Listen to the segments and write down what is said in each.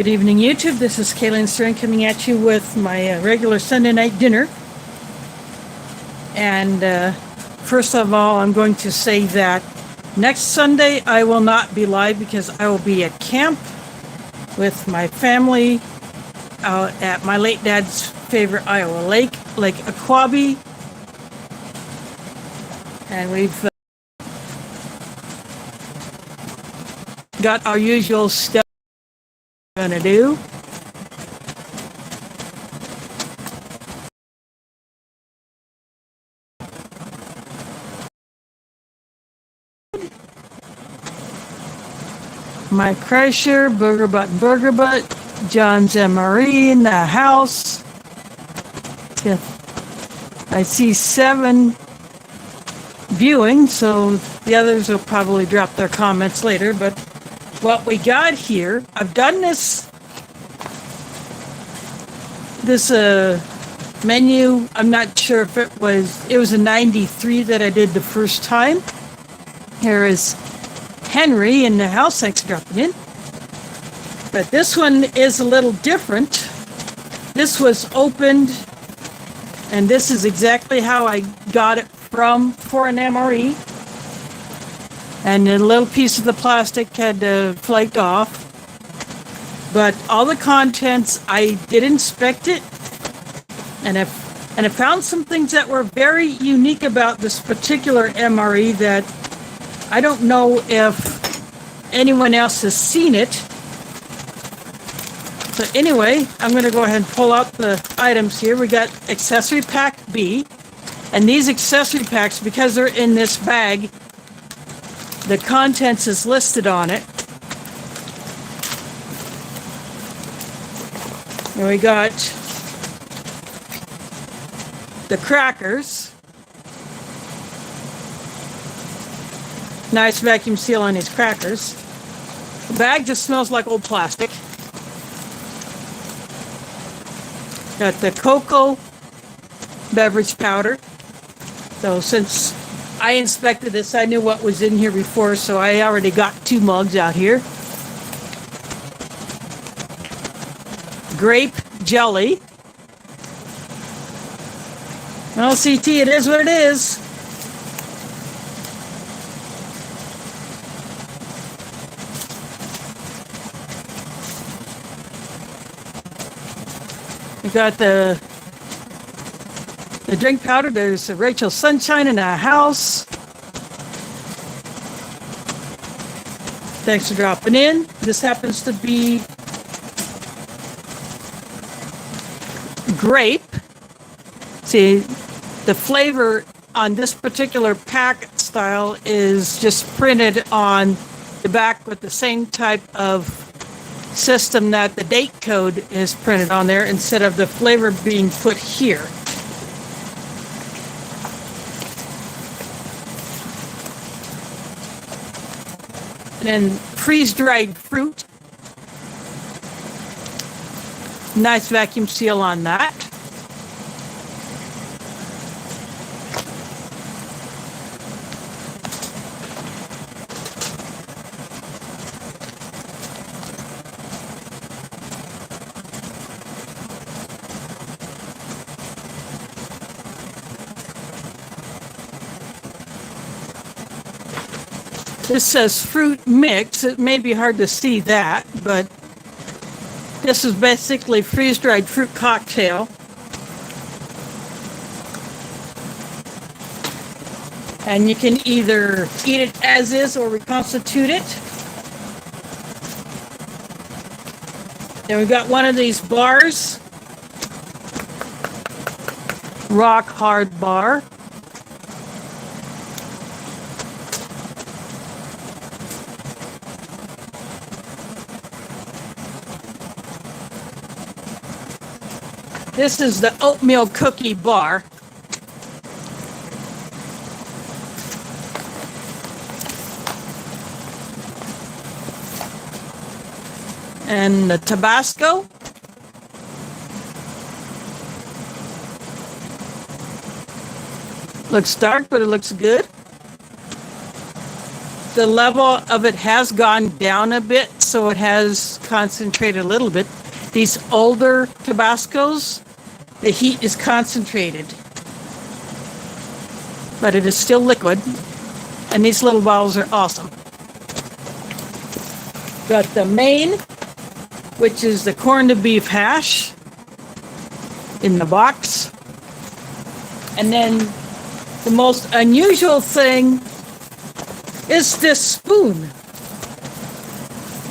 Good evening, YouTube. This is Kaylin Stern coming at you with my regular Sunday night dinner. And first of all, I'm going to say that next Sunday I will not be live because I will be at camp with my family out at my late dad's favorite Iowa lake, Lake Aquabi. And we've got our usual stuff we're gonna do. Mike Kreischer, Burger Butt, John's MRE in the house. Yeah. I see 7 viewing, so the others will probably drop their comments later, but what we got here, I've done this menu. I'm not sure if it was a 93 that I did the first time. Here is Henry in the house. Thanks for dropping in. But this one is a little different. This was opened, and this is exactly how I got it for an MRE. And a little piece of the plastic had flaked off. But all the contents, I did inspect it, and I found some things that were very unique about this particular MRE that I don't know if anyone else has seen it. So anyway, I'm going to go ahead and pull out the items here. We got accessory pack B, and these accessory packs, because they're in this bag, the contents is listed on it. And we got the crackers. Nice vacuum seal on these crackers. The bag just smells like old plastic. Got the cocoa beverage powder. So since I inspected this, I knew what was in here before, so I already got 2 mugs out here. Grape jelly. Well, CT, it is what it is. We got the drink powder. There's Rachel Sunshine in the house. Thanks for dropping in. This happens to be grape. See, the flavor on this particular pack style is just printed on the back with the same type of system that the date code is printed on there instead of the flavor being put here. And then freeze-dried fruit. Nice vacuum seal on that. This says fruit mix. It may be hard to see that, but this is basically freeze-dried fruit cocktail. And you can either eat it as is or reconstitute it. Then we've got one of these bars. Rock Hard Bar. This is the Oatmeal Cookie bar. And the Tabasco. Looks dark, but it looks good. the level of it has gone down a bit, so it has concentrated a little bit. These older Tabascos, the heat is concentrated, but it is still liquid, and these little bottles are awesome. Got the main, which is the corned beef hash in the box. And then the most unusual thing is this spoon.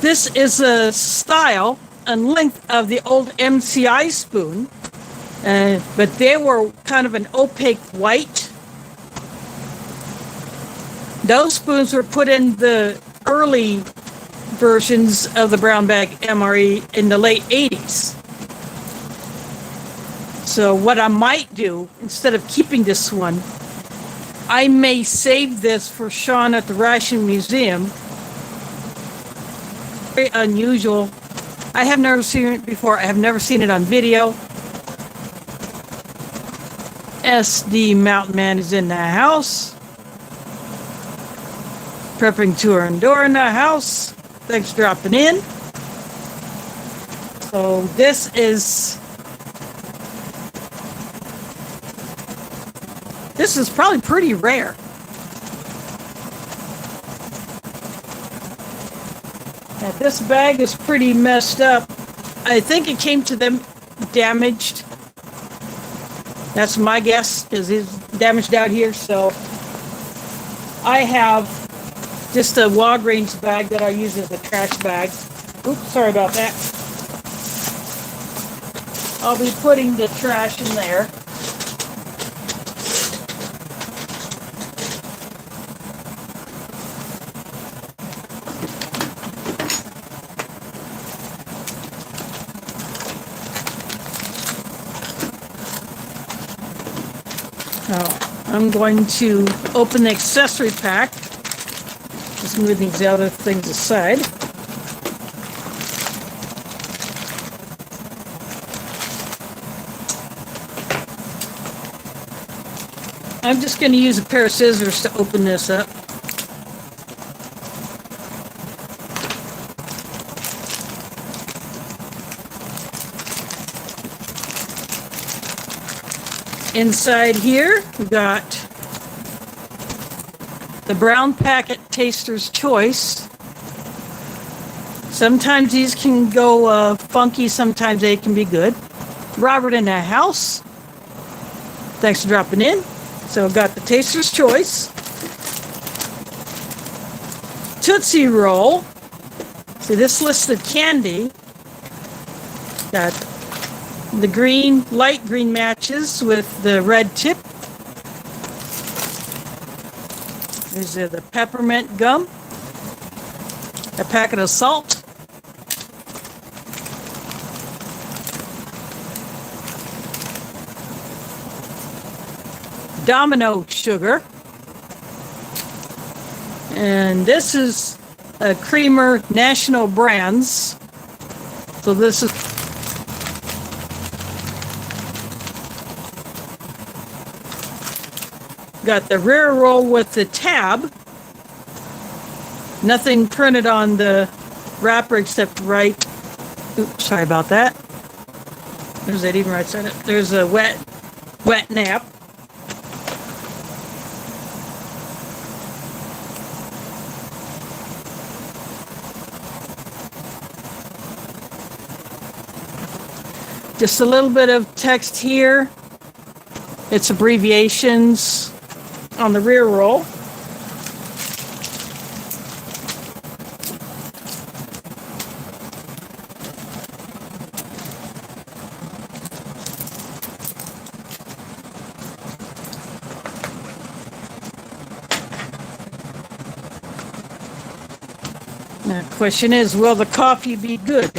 This is a style and length of the old MCI spoon, but they were kind of an opaque white. Those spoons were put in the early versions of the brown bag MRE in the late 80s. So what I might do, instead of keeping this one, I may save this for Sean at the Ration Museum. Very unusual. I have never seen it before. I have never seen it on video. SD Mountain Man is in the house. Prepping tour and door in the house. Thanks for dropping in. So this is probably pretty rare. Now, this bag is pretty messed up. I think it came to them damaged. That's my guess, because it's damaged out here. So I have just a Walgreens bag that I use as a trash bag. Oops, sorry about that. I'll be putting the trash in there. I'm going to open the accessory pack. Just move these other things aside. I'm just going to use a pair of scissors to open this up. Inside here, we got the brown packet Taster's Choice. Sometimes these can go funky, sometimes they can be good. Robert in the house. Thanks for dropping in. So got the Taster's Choice. Tootsie Roll. See, this lists the candy. Got the green, light green matches with the red tip. There's the Peppermint Gum. A packet of salt. Domino sugar. And this is a Creamer National Brands. So this is got the rear roll with the tab. Nothing printed on the wrapper except right. Oops, sorry about that. There's that even right side. There's a wet nap. Just a little bit of text here. It's abbreviations on the rear roll. Now, the question is, will the coffee be good?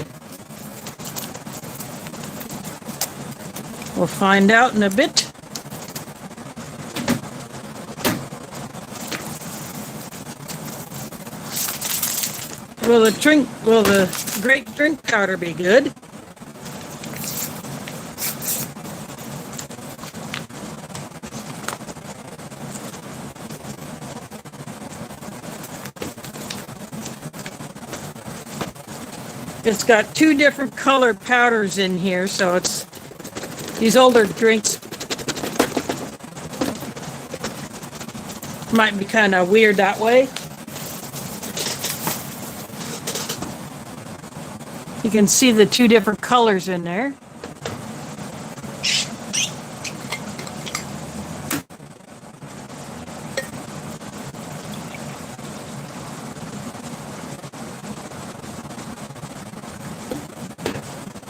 We'll find out in a bit. Will the grape drink powder be good? It's got two different color powders in here, so it's these older drinks might be kind of weird that way. You can see the two different colors in there.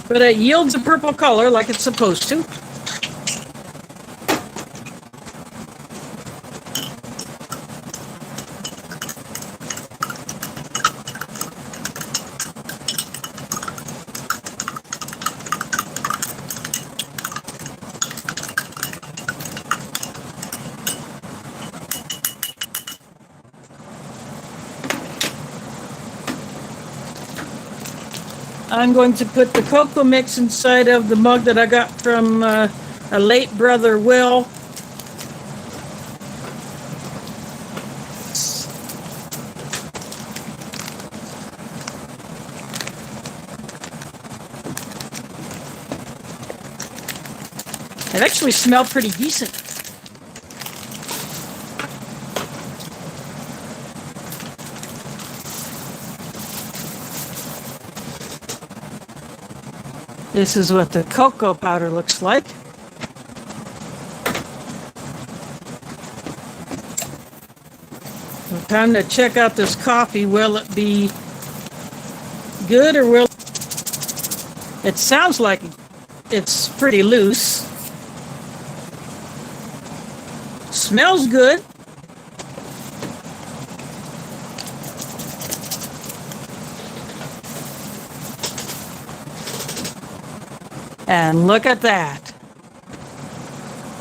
But it yields a purple color like it's supposed to. I'm going to put the cocoa mix inside of the mug that I got from a late brother, Will. It actually smelled pretty decent. This is what the cocoa powder looks like. So time to check out this coffee. Will it be good or will it sounds like it's pretty loose. Smells good. And look at that.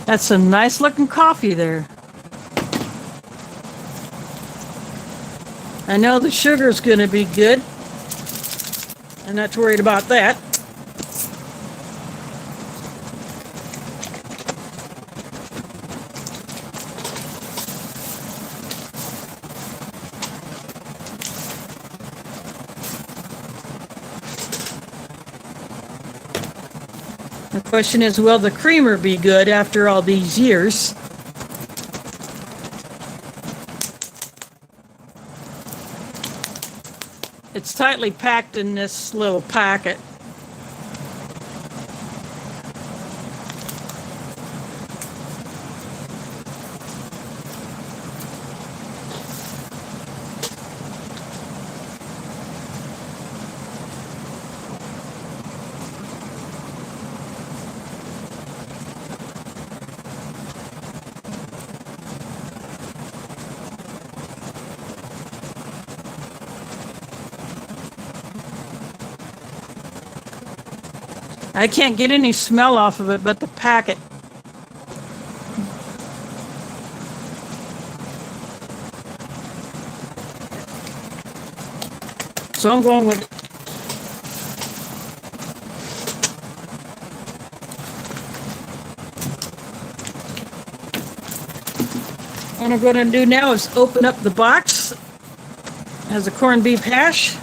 That's some nice looking coffee there. I know the sugar's going to be good. I'm not worried about that. The question is, will the creamer be good after all these years? It's tightly packed in this little packet. I can't get any smell off of it but the packet. So I'm going with it. What I'm going to do now is open up the box. It has a corned beef hash.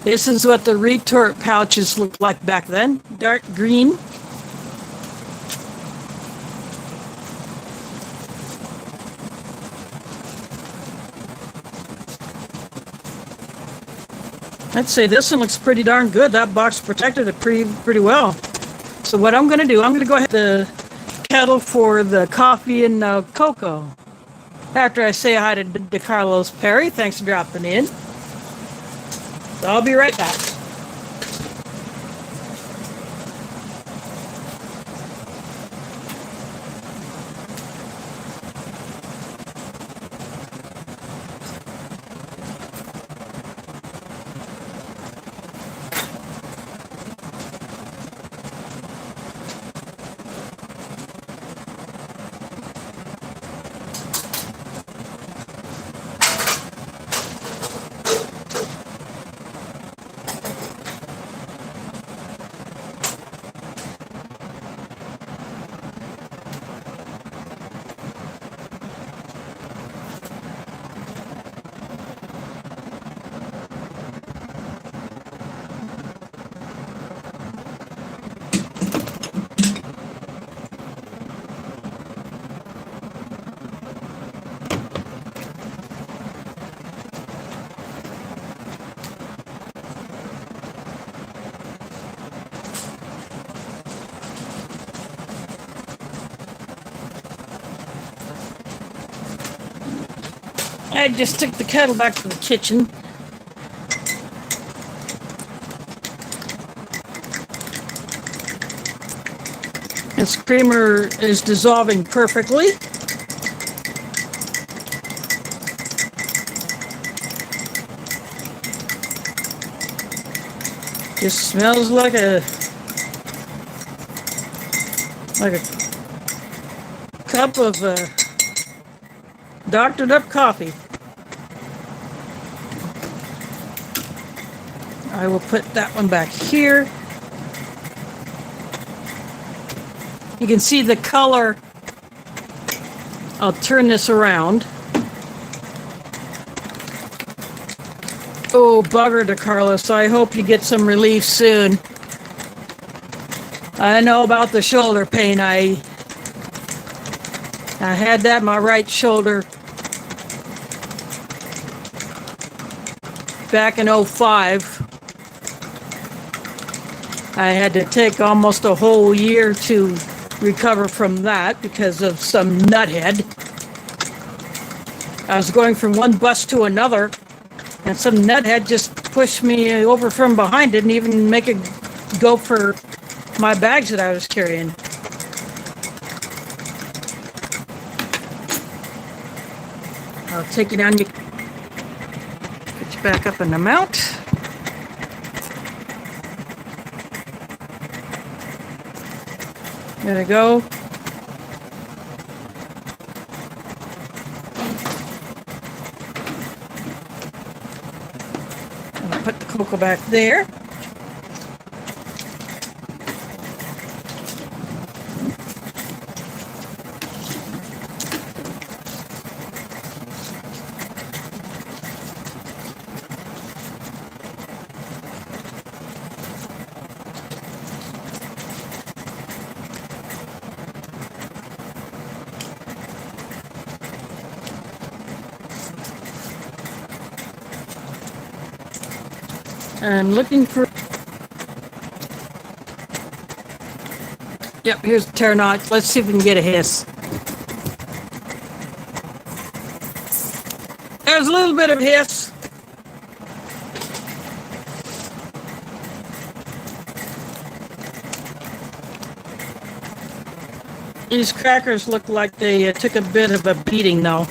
This is what the retort pouches looked like back then. Dark green. I'd say this one looks pretty darn good. That box protected it pretty well. So what I'm going to do, I'm going to go ahead to the kettle for the coffee and cocoa. After I say hi to Carlos Perry, thanks for dropping in. So I'll be right back. I just took the kettle back to the kitchen. This creamer is dissolving perfectly. Just smells like a cup of doctored up coffee. I will put that one back here. You can see the color. I'll turn this around. Oh, bugger to Carlos. I hope you get some relief soon. I know about the shoulder pain. I had that in my right shoulder back in '05. I had to take almost a whole year to recover from that because of some nuthead. I was going from one bus to another, and some nuthead just pushed me over from behind. Didn't even make it go for my bags that I was carrying. I'll take you down. Get you back up in the mount. There we go. I'll put the cocoa back there. I'm looking for... Yep, here's the tear notch. Let's see if we can get a hiss. There's a little bit of hiss. These crackers look like they took a bit of a beating, though.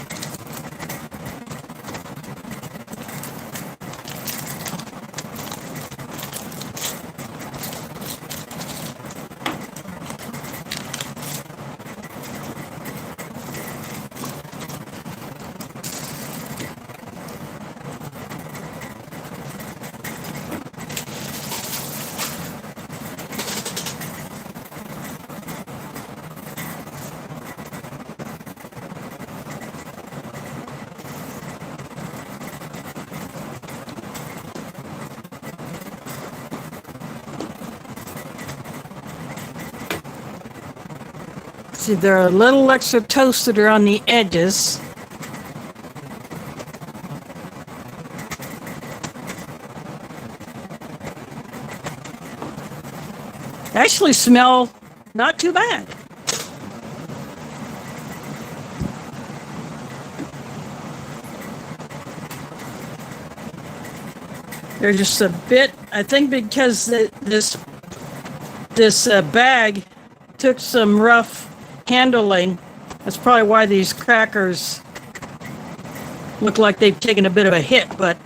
See, they're a little extra toasted on the edges. Actually smell not too bad. They're just a bit, I think because this bag took some rough handling. That's probably why these crackers look like they've taken a bit of a hit, but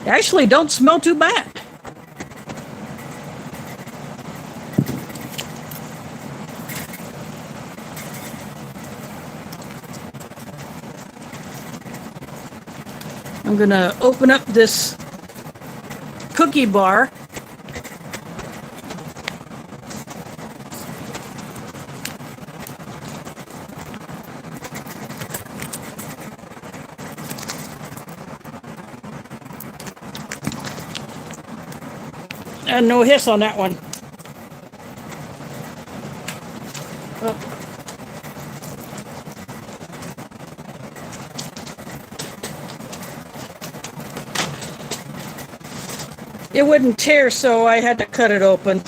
they actually don't smell too bad. I'm gonna open up this cookie bar. And no hiss on that one. Oh. It wouldn't tear, so I had to cut it open.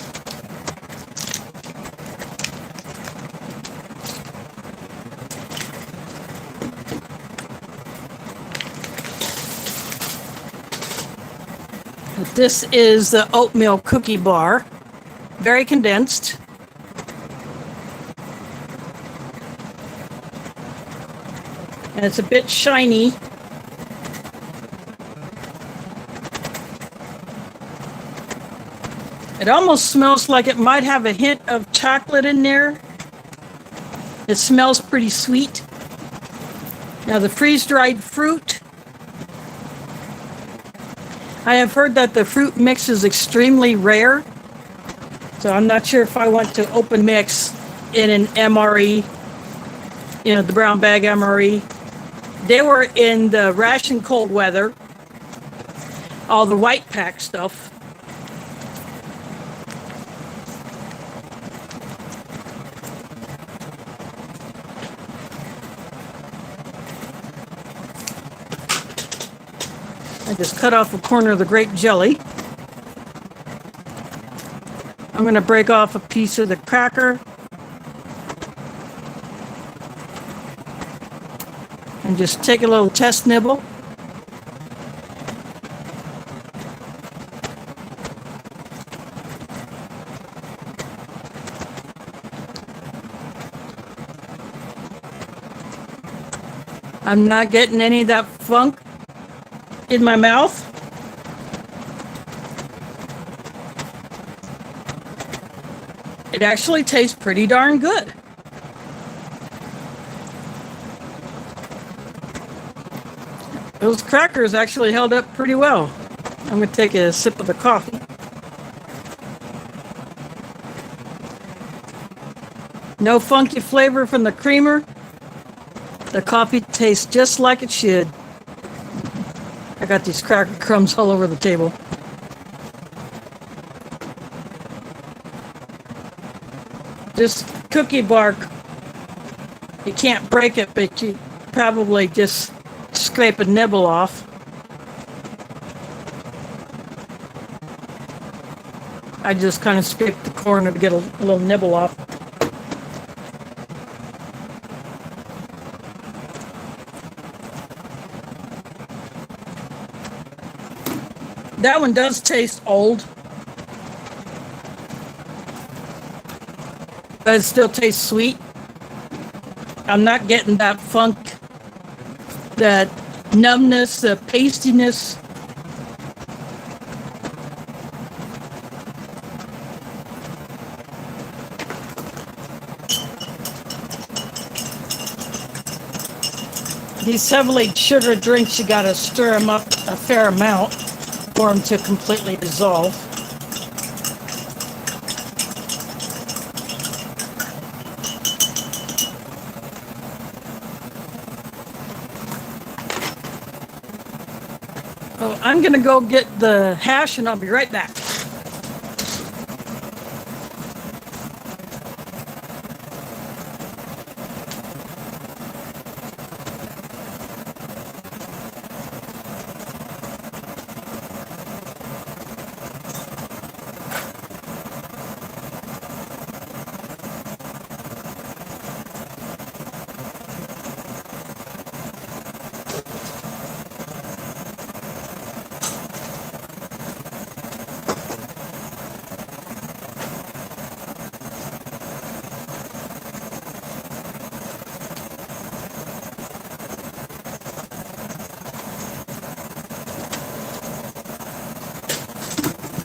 This is the oatmeal cookie bar, very condensed. And it's a bit shiny. It almost smells like it might have a hint of chocolate in there. It smells pretty sweet. Now the freeze-dried fruit. I have heard that the fruit mix is extremely rare. So I'm not sure if I want to open mix in an MRE, the brown bag MRE. They were in the Ration cold weather, all the white pack stuff. I just cut off a corner of the grape jelly. I'm going to break off a piece of the cracker. And just take a little test nibble. I'm not getting any of that funk in my mouth. It actually tastes pretty darn good. Those crackers actually held up pretty well. I'm going to take a sip of the coffee. No funky flavor from the creamer. The coffee tastes just like it should. I got these cracker crumbs all over the table. This cookie bar, you can't break it, but you probably just scrape a nibble off. I just kind of scraped the corner to get a little nibble off. That one does taste old, but it still tastes sweet. I'm not getting that funk, that numbness, the pastiness. These heavily sugar drinks, you gotta stir them up a fair amount for them to completely dissolve. Oh, I'm gonna go get the hash and I'll be right back.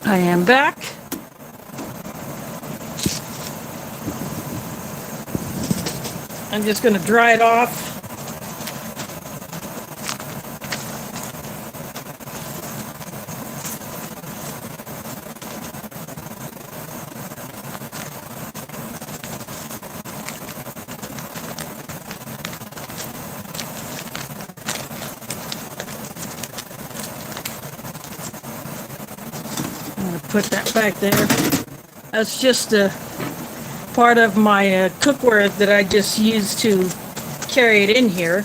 I am back. I'm just going to dry it off. Put that back there. That's just a part of my cookware that I just used to carry it in here.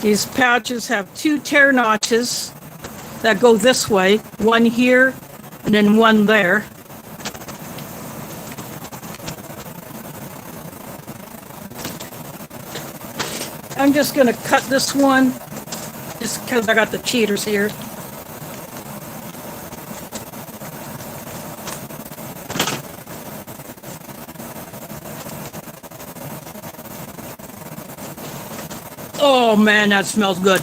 These pouches have two tear notches that go this way, one here and then one there. I'm just going to cut this one just because I got the cheaters here. Oh man, that smells good.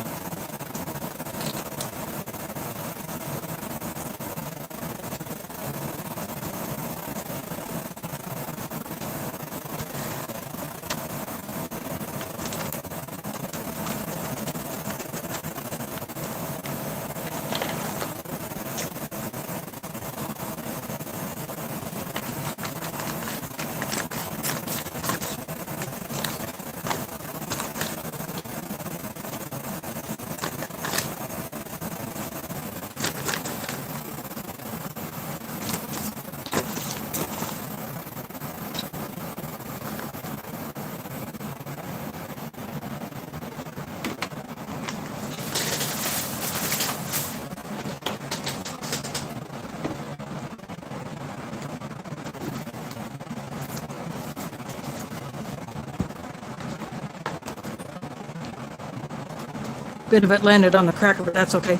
Bit of it landed on the cracker, but that's okay.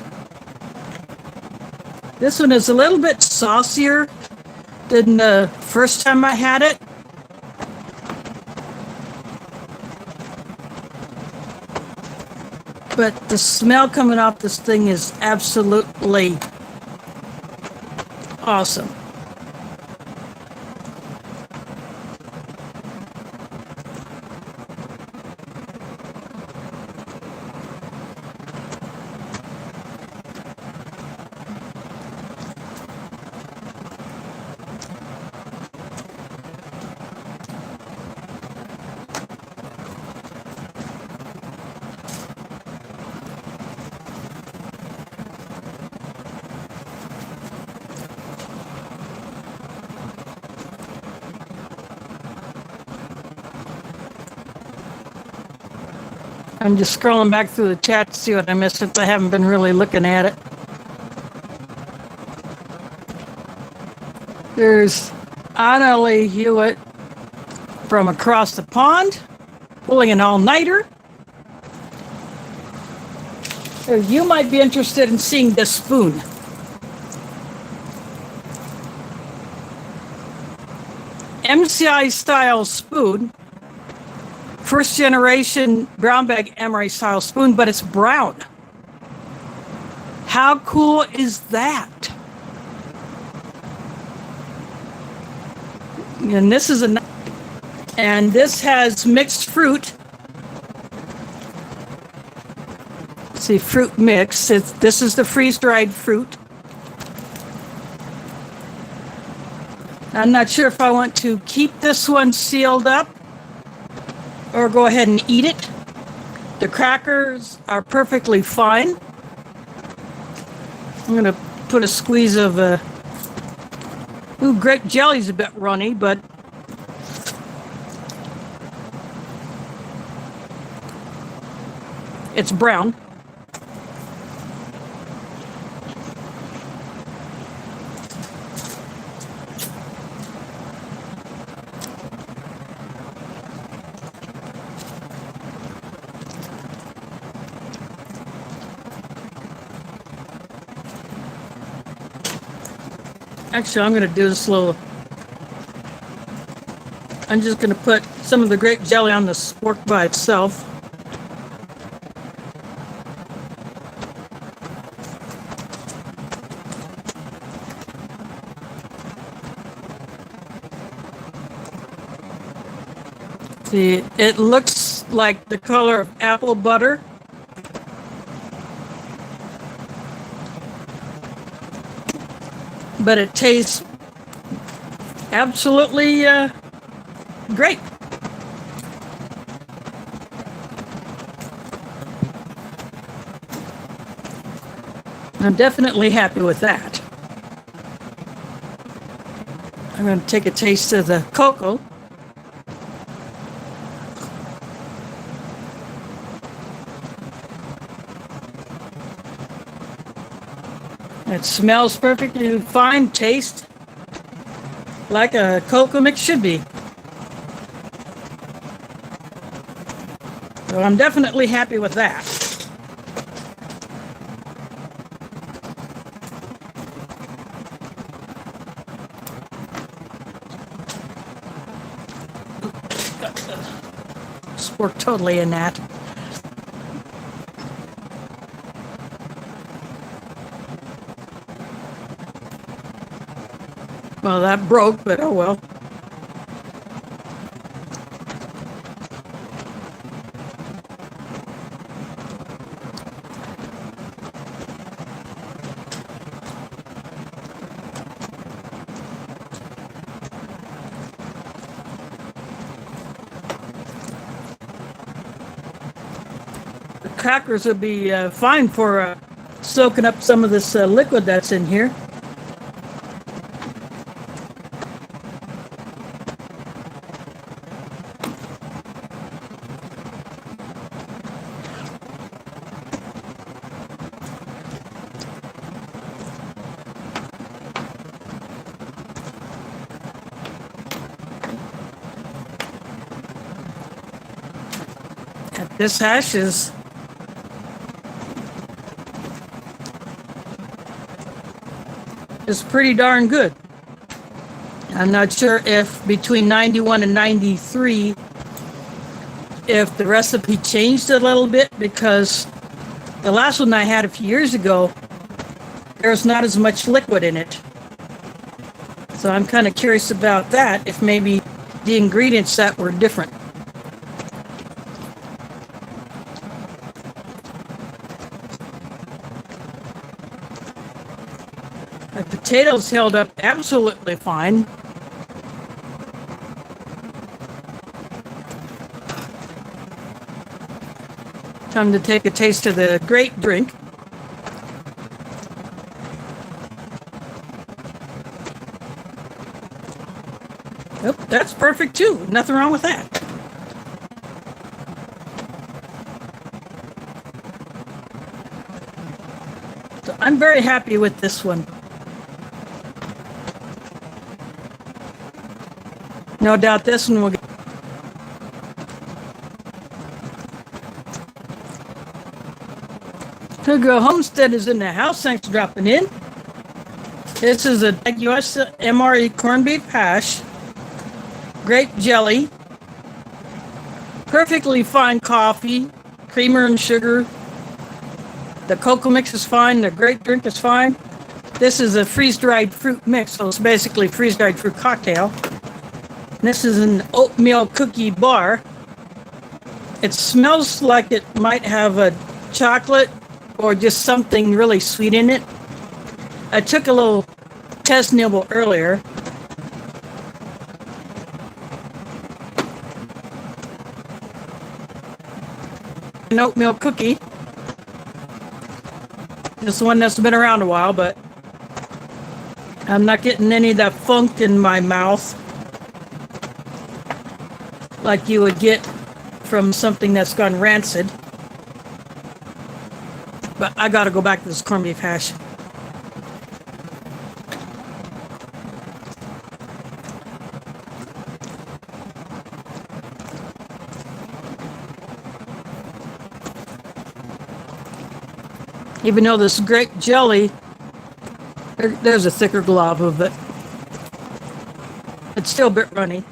This one is a little bit saucier than the first time I had it. But the smell coming off this thing is absolutely awesome. I'm just scrolling back through the chat to see what I missed since I haven't been really looking at it. There's Annalie Hewitt from across the pond, pulling an all-nighter. You might be interested in seeing this spoon. MCI style spoon. First generation brown bag MRE style spoon, but it's brown. How cool is that? And this is and this has mixed fruit. See, fruit mix. This is the freeze-dried fruit. I'm not sure if I want to keep this one sealed up or go ahead and eat it. The crackers are perfectly fine. I'm gonna put a squeeze of grape jelly's a bit runny, but it's brown. Actually, I'm going to do this little. I'm just going to put some of the grape jelly on the spork by itself. See, it looks like the color of apple butter. But it tastes absolutely great. I'm definitely happy with that. I'm going to take a taste of the cocoa. It smells perfectly fine, taste like a cocoa mix should be. So I'm definitely happy with that. Spork totally in that. Well, that broke, but oh well. The crackers would be fine for soaking up some of this liquid that's in here. This hash is pretty darn good. I'm not sure if between 91 and 93 if the recipe changed a little bit, because the last one I had a few years ago, there's not as much liquid in it. So I'm kind of curious about that, if maybe the ingredients that were different. The potatoes held up absolutely fine. Time to take a taste of the great drink. Oh, that's perfect too. Nothing wrong with that. So I'm very happy with this one. No doubt this one will get. Cougar Homestead is in the house. Thanks for dropping in. This is a US MRE corned beef hash, grape jelly, perfectly fine coffee, creamer and sugar. The cocoa mix is fine. The grape drink is fine. This is a freeze-dried fruit mix, so it's basically freeze-dried fruit cocktail. This is an oatmeal cookie bar. It smells like it might have a chocolate or just something really sweet in it. I took a little test nibble earlier. An oatmeal cookie. This one that's been around a while, but I'm not getting any of that funk in my mouth like you would get from something that's gone rancid. But I gotta go back to this corned beef hash. Even though this grape jelly, there's a thicker glob of it. It's still a bit runny.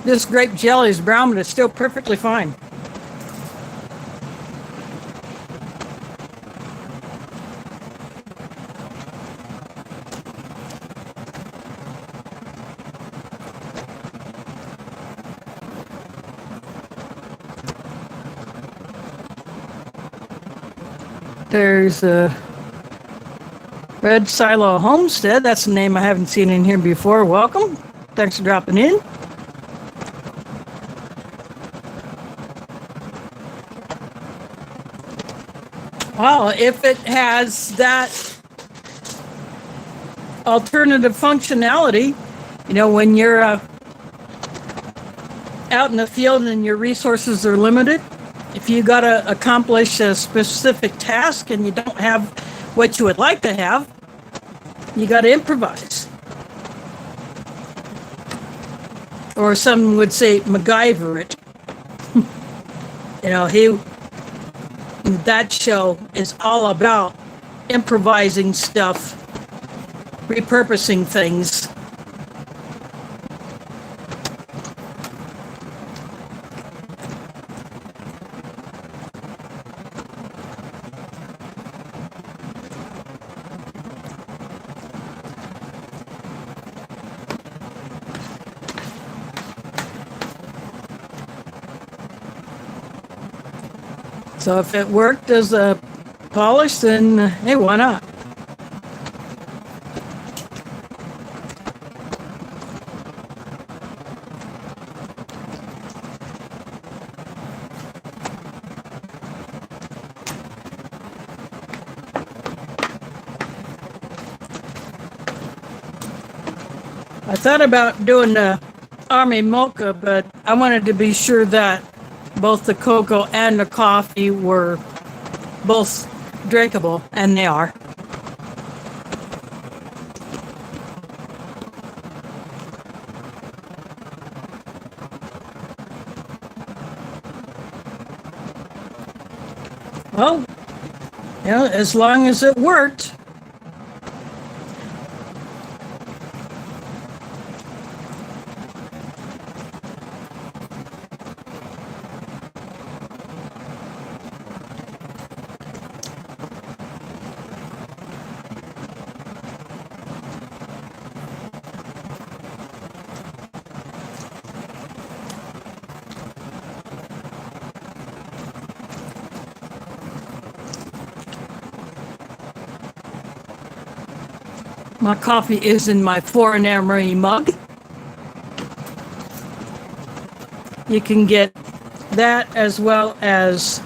This grape jelly is brown, but it's still perfectly fine. There's a Red Silo Homestead. That's a name I haven't seen in here before. Welcome. Thanks for dropping in. Well, if it has that alternative functionality, you know, when you're out in the field and your resources are limited, if you got to accomplish a specific task and you don't have what you would like to have, you got to improvise. Or some would say MacGyver it. You know, that show is all about improvising stuff, repurposing things. So if it worked as a polish, then hey, why not? I thought about doing the Army Mocha, but I wanted to be sure that both the cocoa and the coffee were both drinkable, and they are. Well, you know, as long as it worked. My coffee is in my foreign MRE mug. You can get that as well as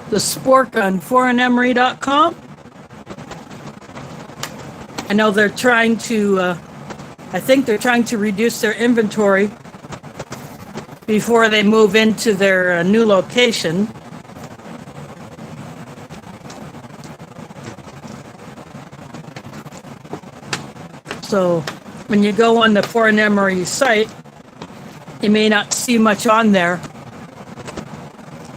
the spork on foreignmre.com. I know they're trying to, I think they're trying to reduce their inventory before they move into their new location. So when you go on the Foreign MRE site, you may not see much on there.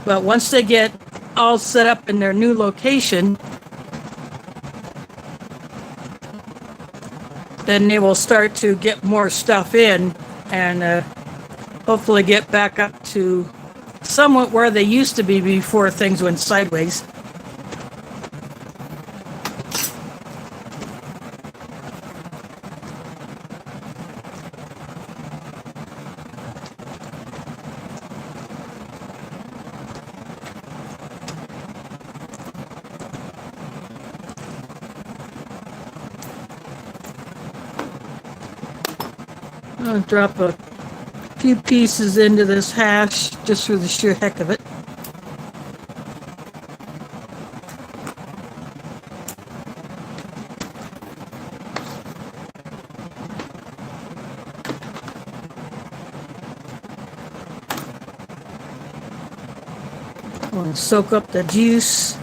But once they get all set up in their new location, then they will start to get more stuff in and hopefully get back up to somewhat where they used to be before things went sideways. I'll drop a few pieces into this hash just for the sheer heck of it. I'll soak up the juice.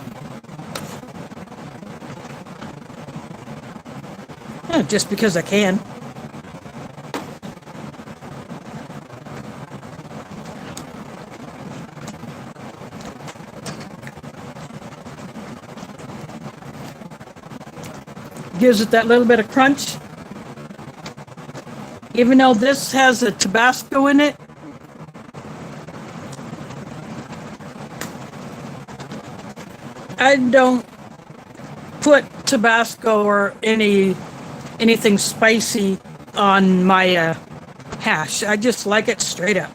Just because I can. Gives it that little bit of crunch. Even though this has a Tabasco in it, I don't put Tabasco or anything spicy on my hash. I just like it straight up.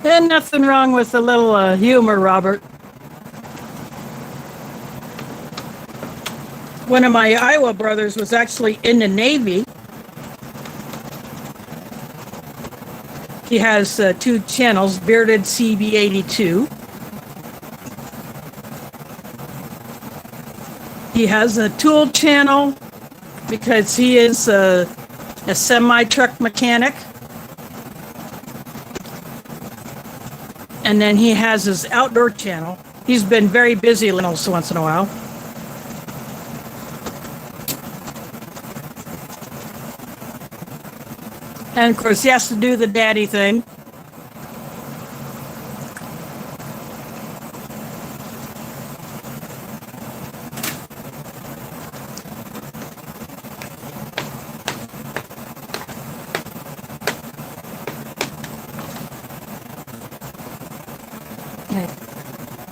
And nothing wrong with a little humor, Robert. One of my Iowa brothers was actually in the Navy. He has two channels, Bearded CB82. He has a tool channel because he is a semi-truck mechanic. And then he has his outdoor channel. He's been very busy once in a while. And of course, he has to do the daddy thing.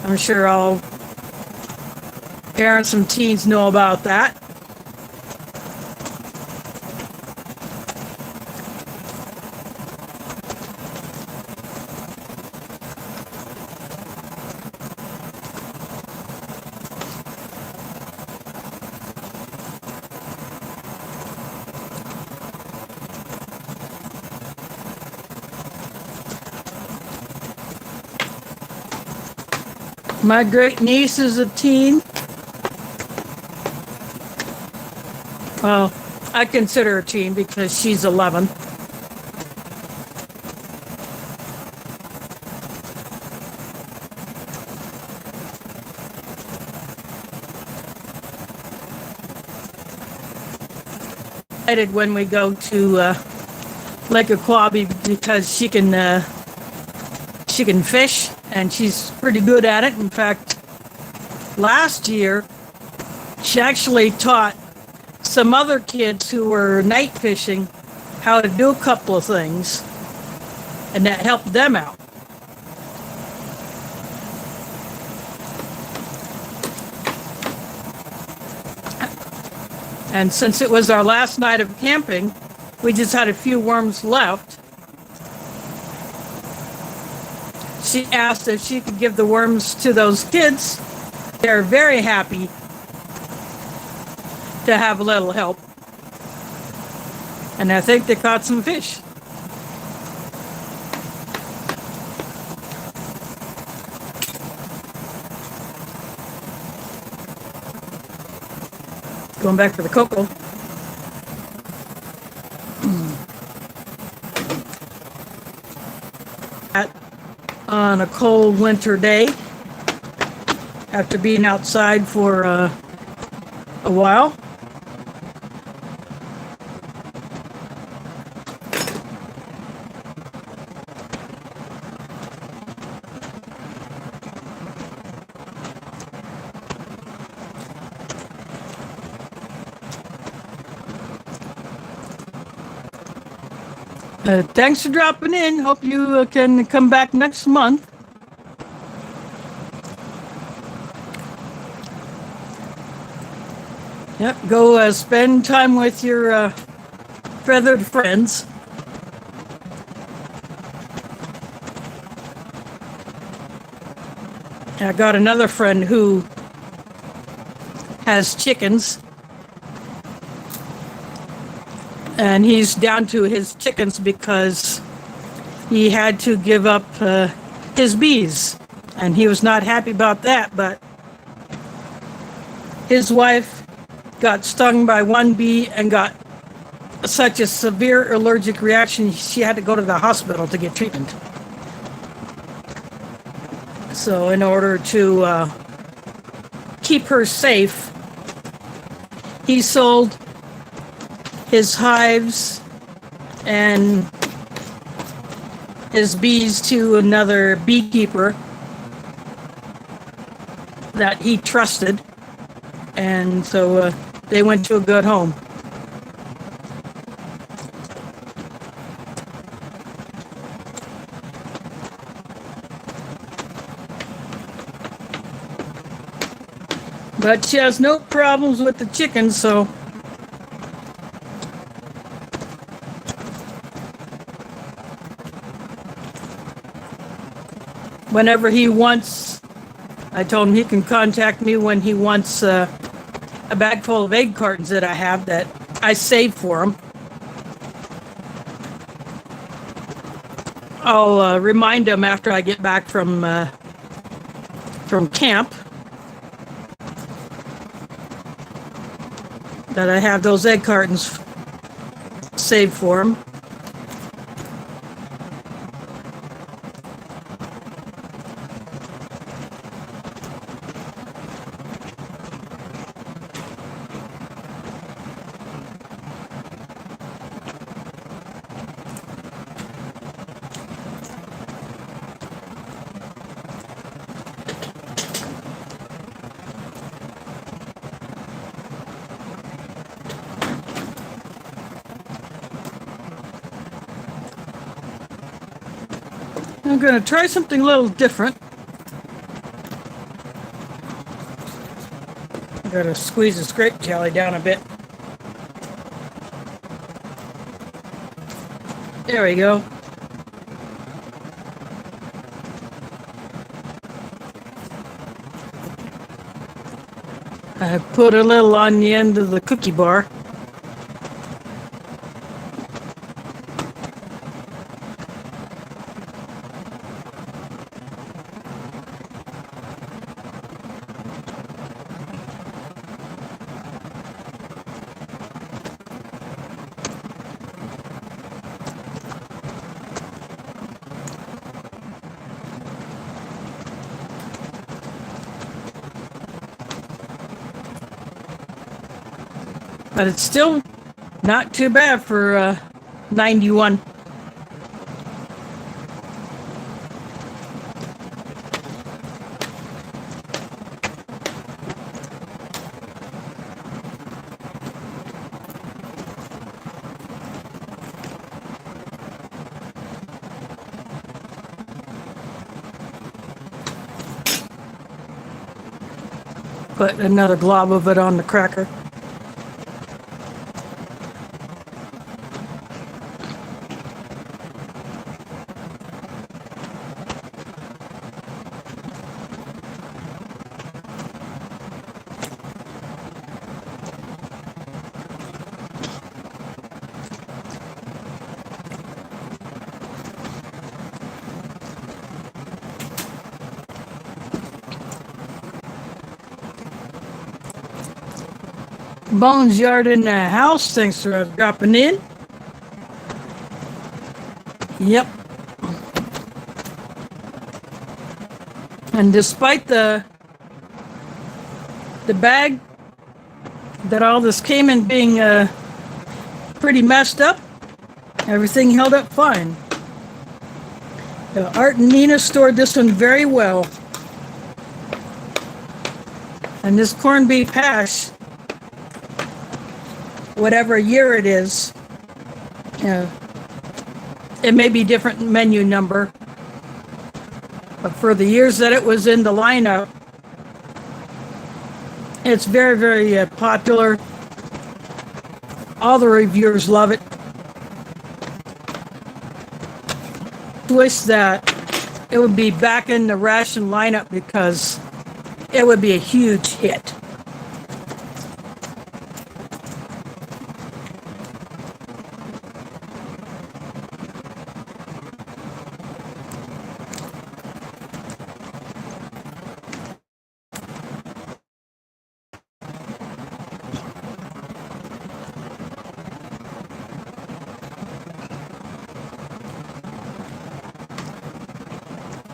I'm sure all parents and teens know about that. My great niece is a teen. Well, I consider her a teen because she's 11. Excited when we go to Lake Aquabi because she can fish. And she's pretty good at it. In fact, last year, she actually taught some other kids who were night fishing how to do a couple of things, and that helped them out. And since it was our last night of camping, we just had a few worms left. She asked if she could give the worms to those kids. They're very happy to have a little help. And I think they caught some fish. Going back for the cocoa. On a cold winter day, after being outside for a while. Thanks for dropping in. Hope you can come back next month. Yep, go spend time with your feathered friends. I got another friend who has chickens. And he's down to his chickens because he had to give up his bees. And he was not happy about that, but his wife got stung by one bee and got such a severe allergic reaction, she had to go to the hospital to get treatment. So in order to keep her safe, he sold his hives and his bees to another beekeeper that he trusted, and so they went to a good home. But she has no problems with the chickens, so whenever he wants, I told him he can contact me when he wants a bag full of egg cartons that I have that I save for him. I'll remind him after I get back from camp. that I have those egg cartons saved for them. I'm going to try something a little different. I'm going to squeeze this grape jelly down a bit. There we go. I put a little on the end of the cookie bar. But it's still not too bad for 91. Put another glob of it on the cracker. Bones Yard in the house. Thanks for dropping in. Yep. And despite the bag that all this came in being pretty messed up, everything held up fine. Art and Nina stored this one very well. And this corned beef hash, whatever year it is, it may be different menu number, but for the years that it was in the lineup, it's very, very popular. All the reviewers love it. Wish that it would be back in the Ration lineup because it would be a huge hit.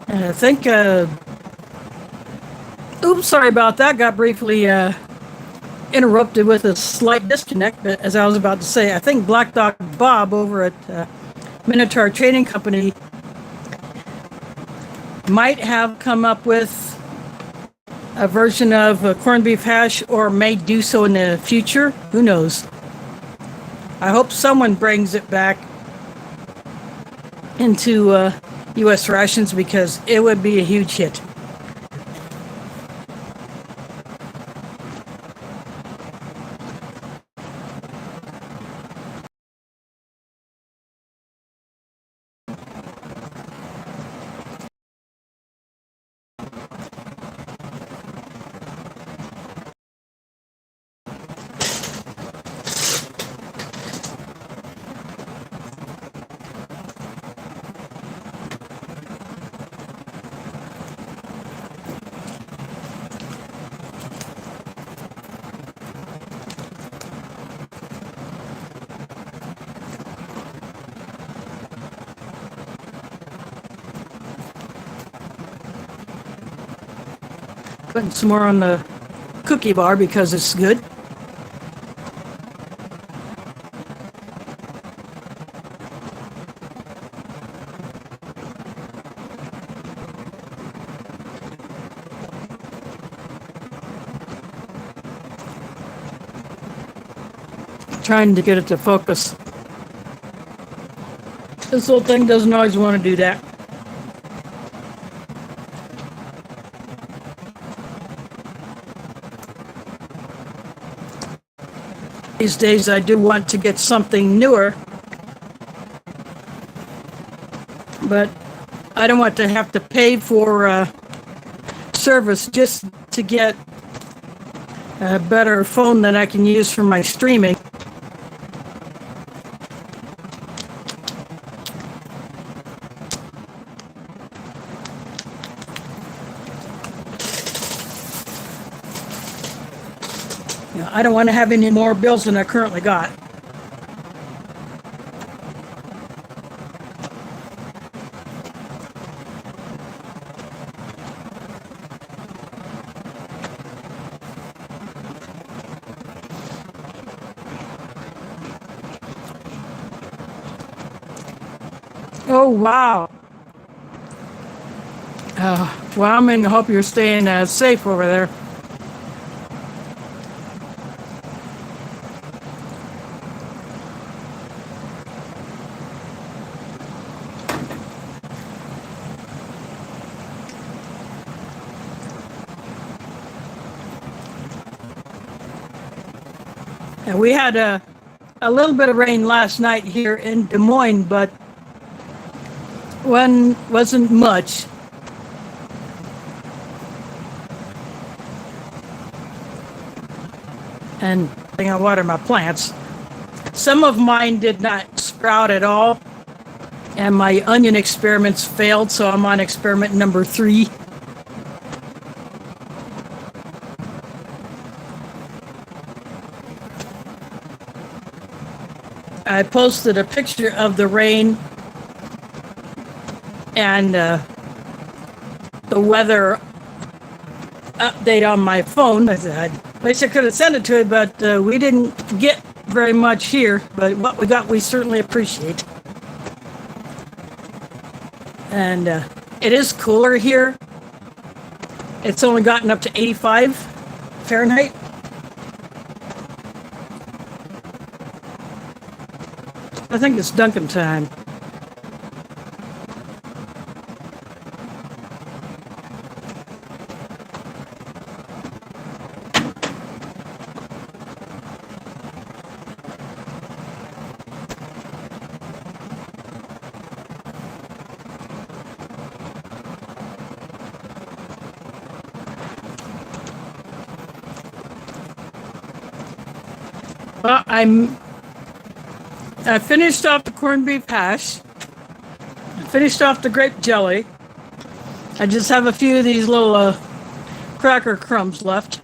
And I think, oops, sorry about that. Got briefly interrupted with a slight disconnect. But as I was about to say, I think Black Dog Bob over at Minotaur Trading Company might have come up with a version of corned beef hash, or may do so in the future. Who knows? I hope someone brings it back into U.S. rations because it would be a huge hit. Putting some more on the cookie bar because it's good. Trying to get it to focus. This little thing doesn't always want to do that. These days I do want to get something newer, but I don't want to have to pay for service just to get a better phone that I can use for my streaming. I don't want to have any more bills than I currently got. Oh, wow. Wyoming, I hope you're staying safe over there. And we had a little bit of rain last night here in Des Moines, but wasn't much. And I think I water my plants. Some of mine did not sprout at all, and my onion experiments failed, so I'm on experiment number 3. I posted a picture of the rain and the weather update on my phone. I wish I could have sent it to it, but we didn't get very much here. But what we got, we certainly appreciate. And it is cooler here. It's only gotten up to 85 Fahrenheit. I think it's Dunkin' time. Well, I finished off the corned beef hash. I finished off the grape jelly. I just have a few of these little cracker crumbs left.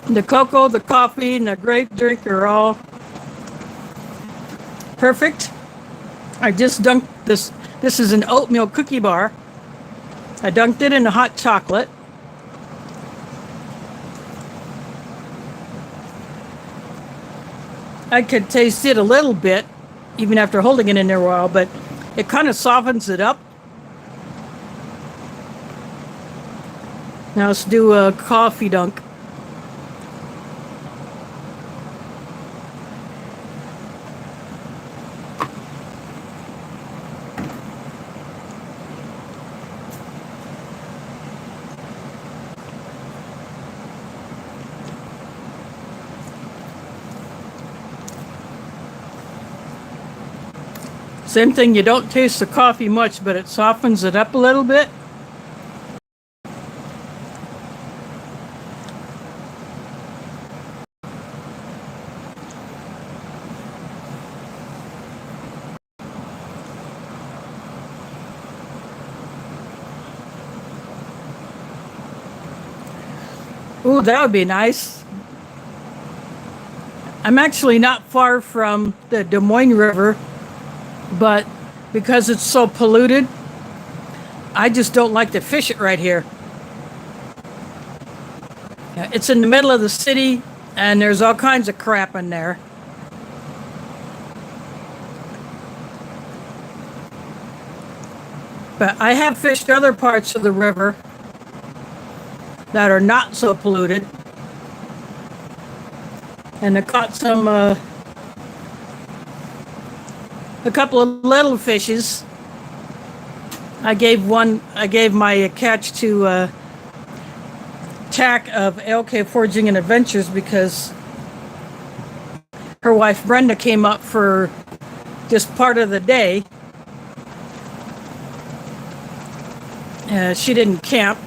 The cocoa, the coffee, and the grape drink are all perfect. I just dunked this. This is an oatmeal cookie bar. I dunked it in hot chocolate. I could taste it a little bit, even after holding it in there a while, but it kind of softens it up. Now let's do a coffee dunk. Same thing, you don't taste the coffee much, but it softens it up a little bit. Ooh, that would be nice. I'm actually not far from the Des Moines River, but because it's so polluted. I just don't like to fish it right here. Yeah, it's in the middle of the city, and there's all kinds of crap in there. But I have fished other parts of the river that are not so polluted. And I caught a couple of little fishes. I gave my catch to Tack of LK Foraging and Adventures because her wife Brenda came up for just part of the day. She didn't camp.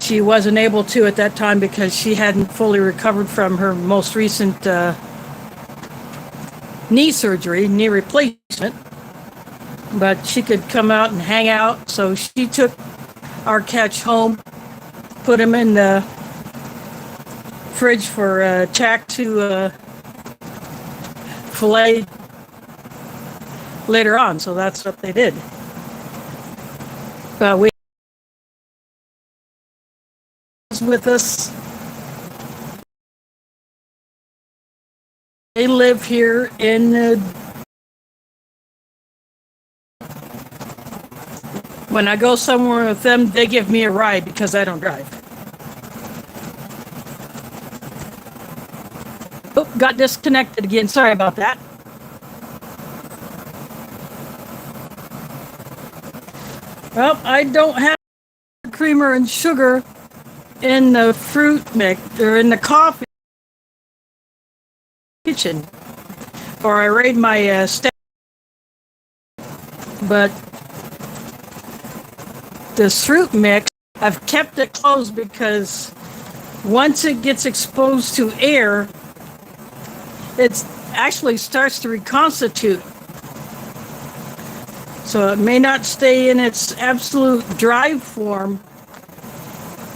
She wasn't able to at that time because she hadn't fully recovered from her most recent knee replacement. But she could come out and hang out, so she took our catch home, put him in the fridge for Tack to fillet later on, so that's what they did. We with us. They live here in when I go somewhere with them, they give me a ride because I don't drive. Oh, got disconnected again. Sorry about that. Well, I don't have creamer and sugar in the fruit mix or in the coffee kitchen, or I raid my staff. But this fruit mix, I've kept it closed because once it gets exposed to air, it actually starts to reconstitute. So it may not stay in its absolute dry form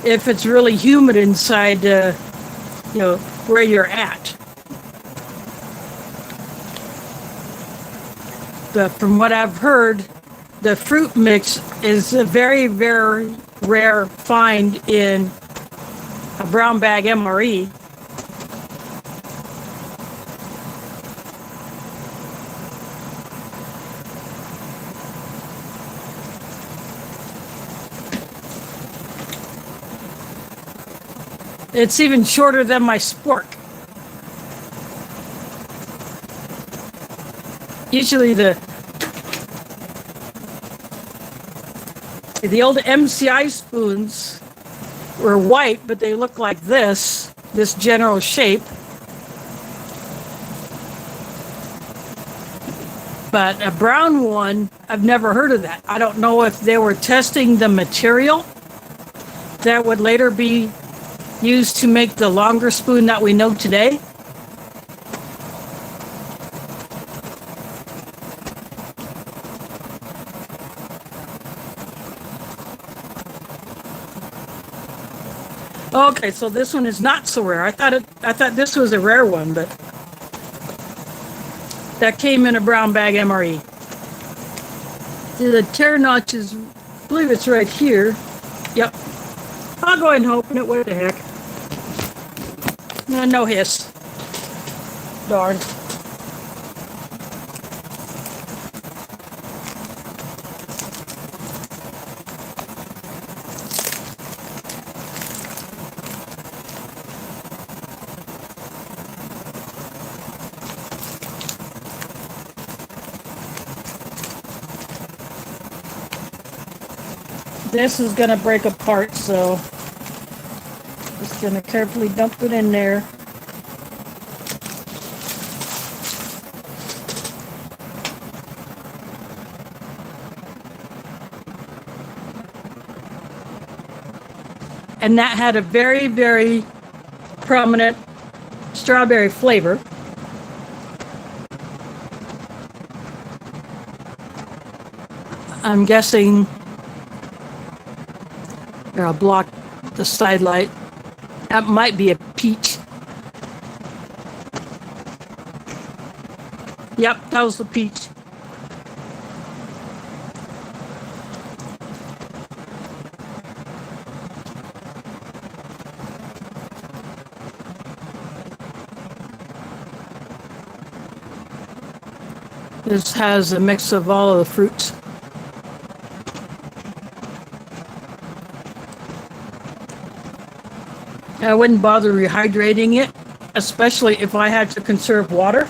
if it's really humid inside, where you're at. But from what I've heard, the fruit mix is a very, very rare find in a brown bag MRE. It's even shorter than my spork. Usually the old MCI spoons were white, but they look like this general shape. But a brown one, I've never heard of that. I don't know if they were testing the material that would later be used to make the longer spoon that we know today. Okay, so this one is not so rare. I thought this was a rare one, but that came in a brown bag MRE. The tear notches, I believe it's right here. Yep. I'll go ahead and open it. What the heck? No hiss. Darn. This is going to break apart, so just going to carefully dump it in there. And that had a very, very prominent strawberry flavor. I'm guessing. Here, I'll block the side light. That might be a peach. Yep, that was the peach. This has a mix of all of the fruits. I wouldn't bother rehydrating it, especially if I had to conserve water.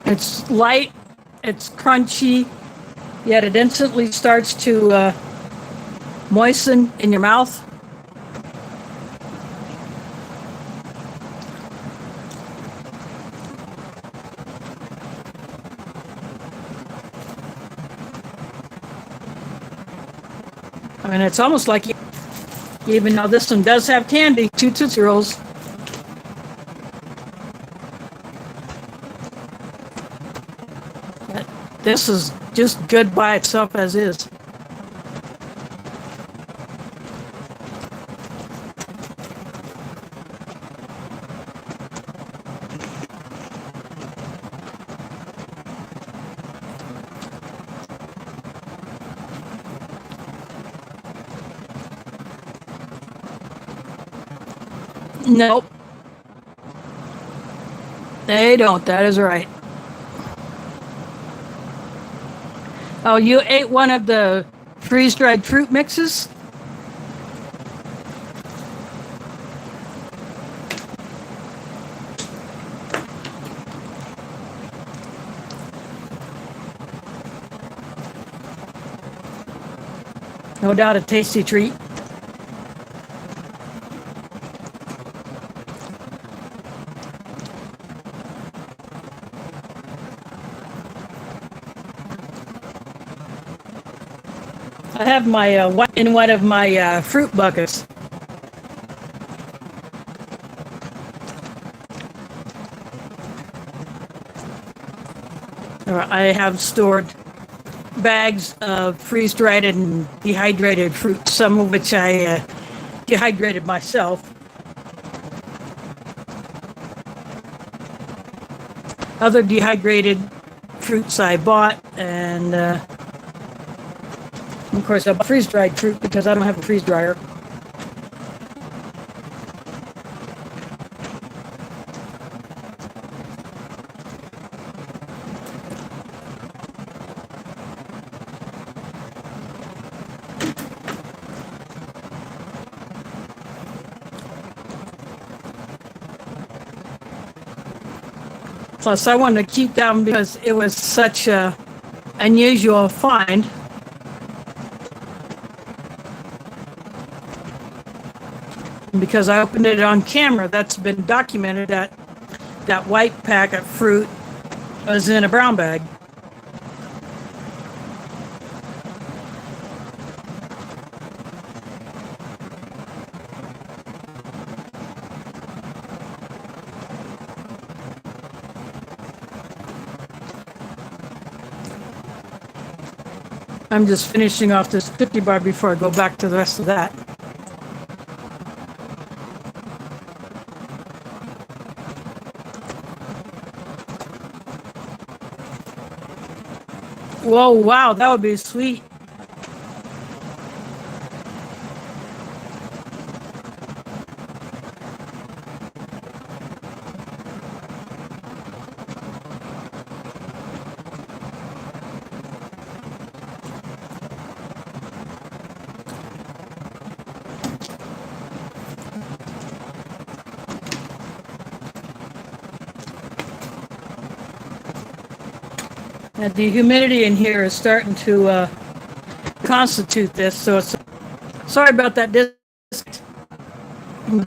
It's light, it's crunchy, yet it instantly starts to moisten in your mouth. I mean, it's almost like, even though this one does have candy, 2 Tootsie Rolls. This is just good by itself as is. Nope. They don't, that is right. Oh, you ate one of the freeze-dried fruit mixes? No doubt a tasty treat. I have my in one of my fruit buckets. I have stored bags of freeze-dried and dehydrated fruit, some of which I dehydrated myself. Other dehydrated fruits I bought, and of course I bought freeze-dried fruit because I don't have a freeze dryer. Plus, I wanted to keep them because it was such a unusual find. Because I opened it on camera, that's been documented that that white pack of fruit was in a brown bag. I'm just finishing off this cookie bar before I go back to the rest of that. Whoa, wow, that would be sweet. And the humidity in here is starting to constitute this, so it's, sorry about that.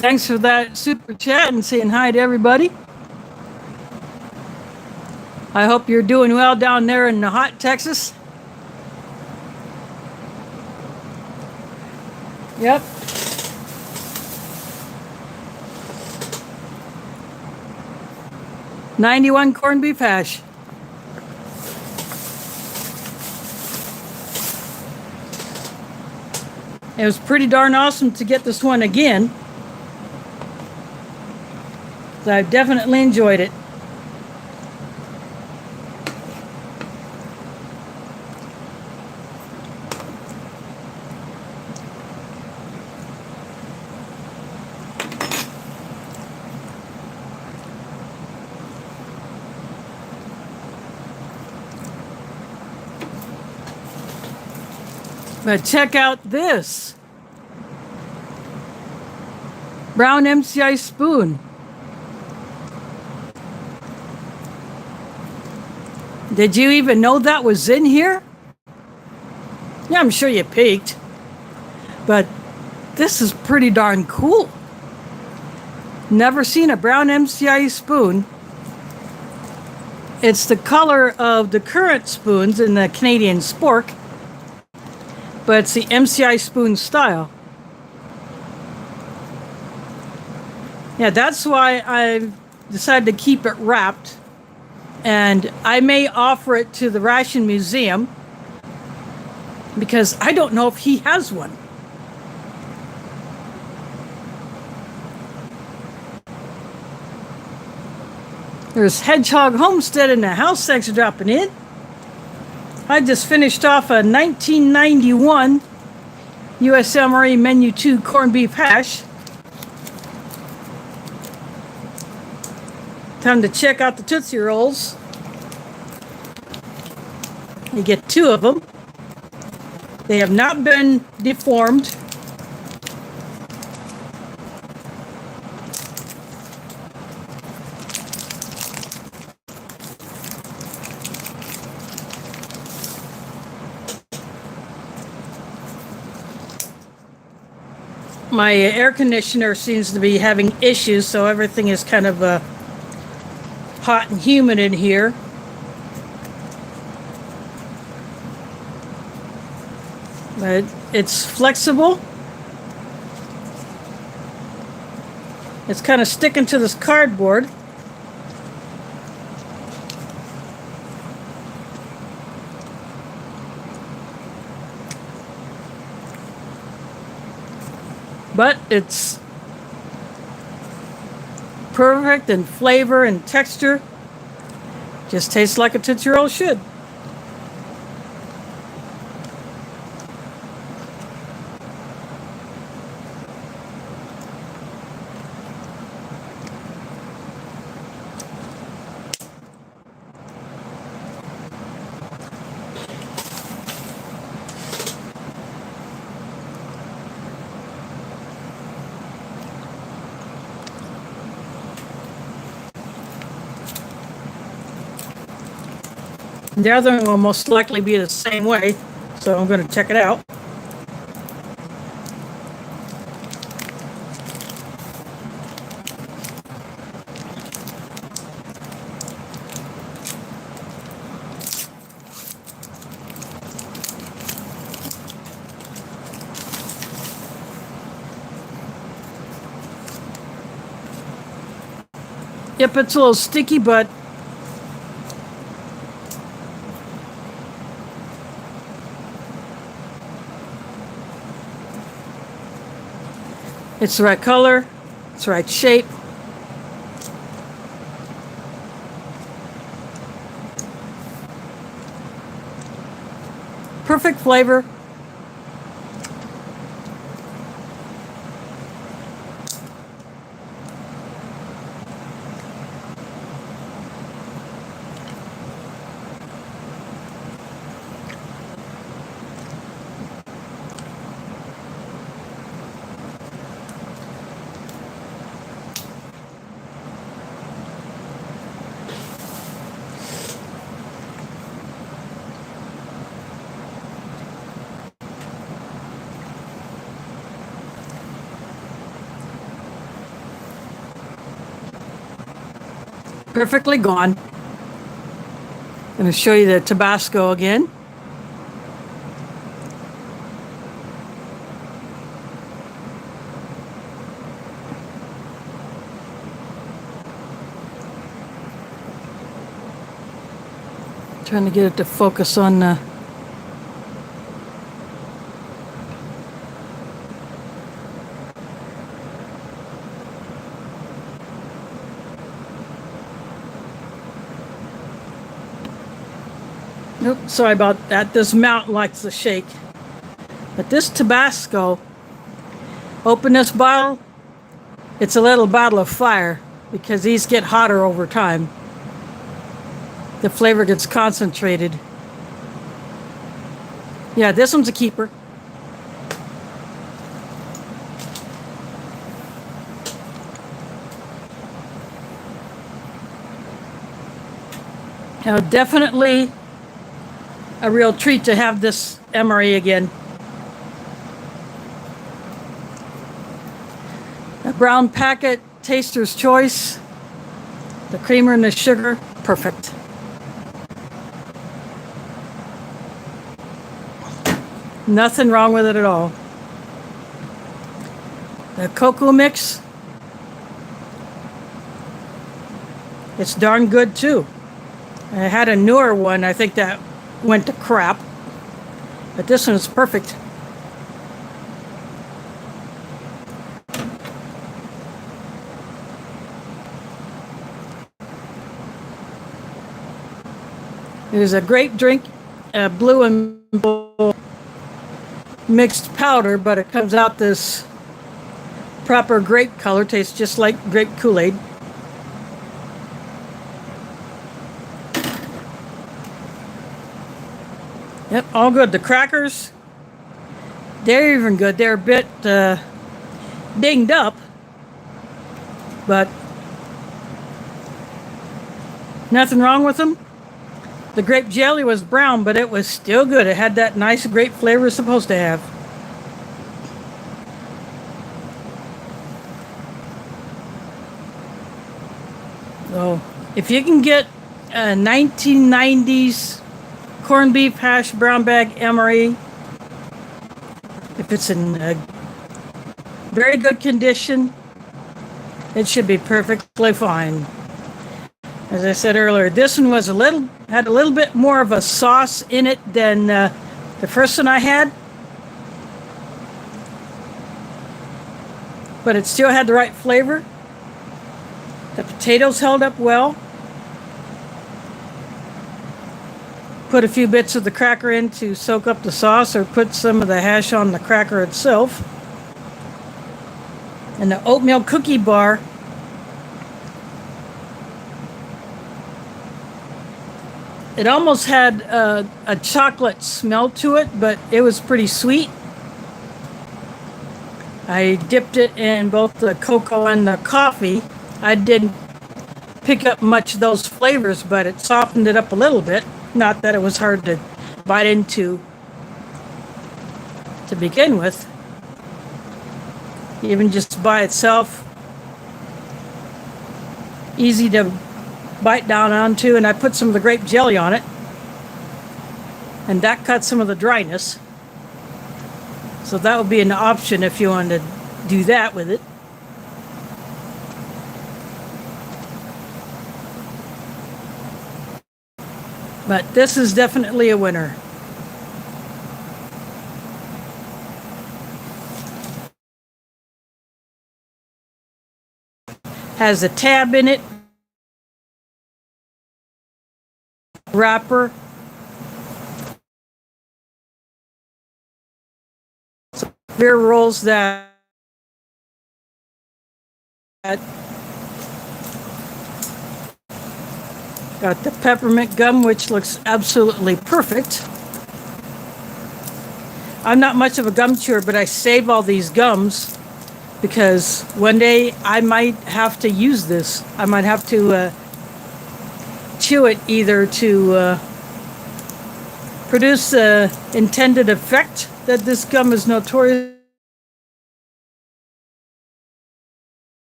Thanks for that super chat and saying hi to everybody. I hope you're doing well down there in the hot Texas. Yep. '91 corned beef hash. It was pretty darn awesome to get this one again. So I've definitely enjoyed it. But check out this. Brown MCI spoon. Did you even know that was in here? Yeah, I'm sure you peeked. But this is pretty darn cool. Never seen a brown MCI spoon. It's the color of the current spoons in the Canadian spork, but it's the MCI spoon style. Yeah, that's why I decided to keep it wrapped, and I may offer it to the Ration Museum because I don't know if he has one. There's Hedgehog Homestead in the house section dropping in. I just finished off a 1991 US MRE Menu 2 corned beef hash. Time to check out the Tootsie Rolls. You get 2 of them. They have not been deformed. My air conditioner seems to be having issues, so everything is kind of hot and humid in here. But it's flexible. It's kind of sticking to this cardboard. But it's perfect in flavor and texture. Just tastes like a Tootsie Roll should. The other one will most likely be the same way, so I'm going to check it out. Yep, it's a little sticky, but it's the right color, it's the right shape. Perfect flavor. Perfectly gone. I'm going to show you the Tabasco again. Trying to get it to focus on the Nope, sorry about that. This mount likes to shake. But this Tabasco, open this bottle, it's a little bottle of fire because these get hotter over time. The flavor gets concentrated. Yeah, this one's a keeper. Now, definitely a real treat to have this MRE again. A brown packet, taster's choice. The creamer and the sugar, perfect. Nothing wrong with it at all. The cocoa mix, it's darn good too. I had a newer one, I think that went to crap, but this one is perfect. It is a great drink, blue and blue mixed powder, but it comes out this proper grape color, tastes just like grape Kool-Aid. Yep, all good. The crackers, they're even good. They're a bit dinged up, but nothing wrong with them. The grape jelly was brown, but it was still good. It had that nice grape flavor it's supposed to have. So, if you can get a 1990s corned beef hash brown bag MRE, if it's in very good condition, it should be perfectly fine. As I said earlier, this one was had a little bit more of a sauce in it than the first one I had, but it still had the right flavor. The potatoes held up well. Put a few bits of the cracker in to soak up the sauce, or put some of the hash on the cracker itself. And the oatmeal cookie bar, it almost had a chocolate smell to it, but it was pretty sweet. I dipped it in both the cocoa and the coffee. I didn't pick up much of those flavors, but it softened it up a little bit. Not that it was hard to bite into to begin with. Even just by itself, easy to bite down onto, and I put some of the grape jelly on it, and that cut some of the dryness. So that would be an option if you wanted to do that with it. But this is definitely a winner. Has a tab in it, wrapper, beer rolls that got the peppermint gum, which looks absolutely perfect. I'm not much of a gum chewer, but I save all these gums because one day I might have to use this. I might have to chew it either to produce the intended effect that this gum is notorious.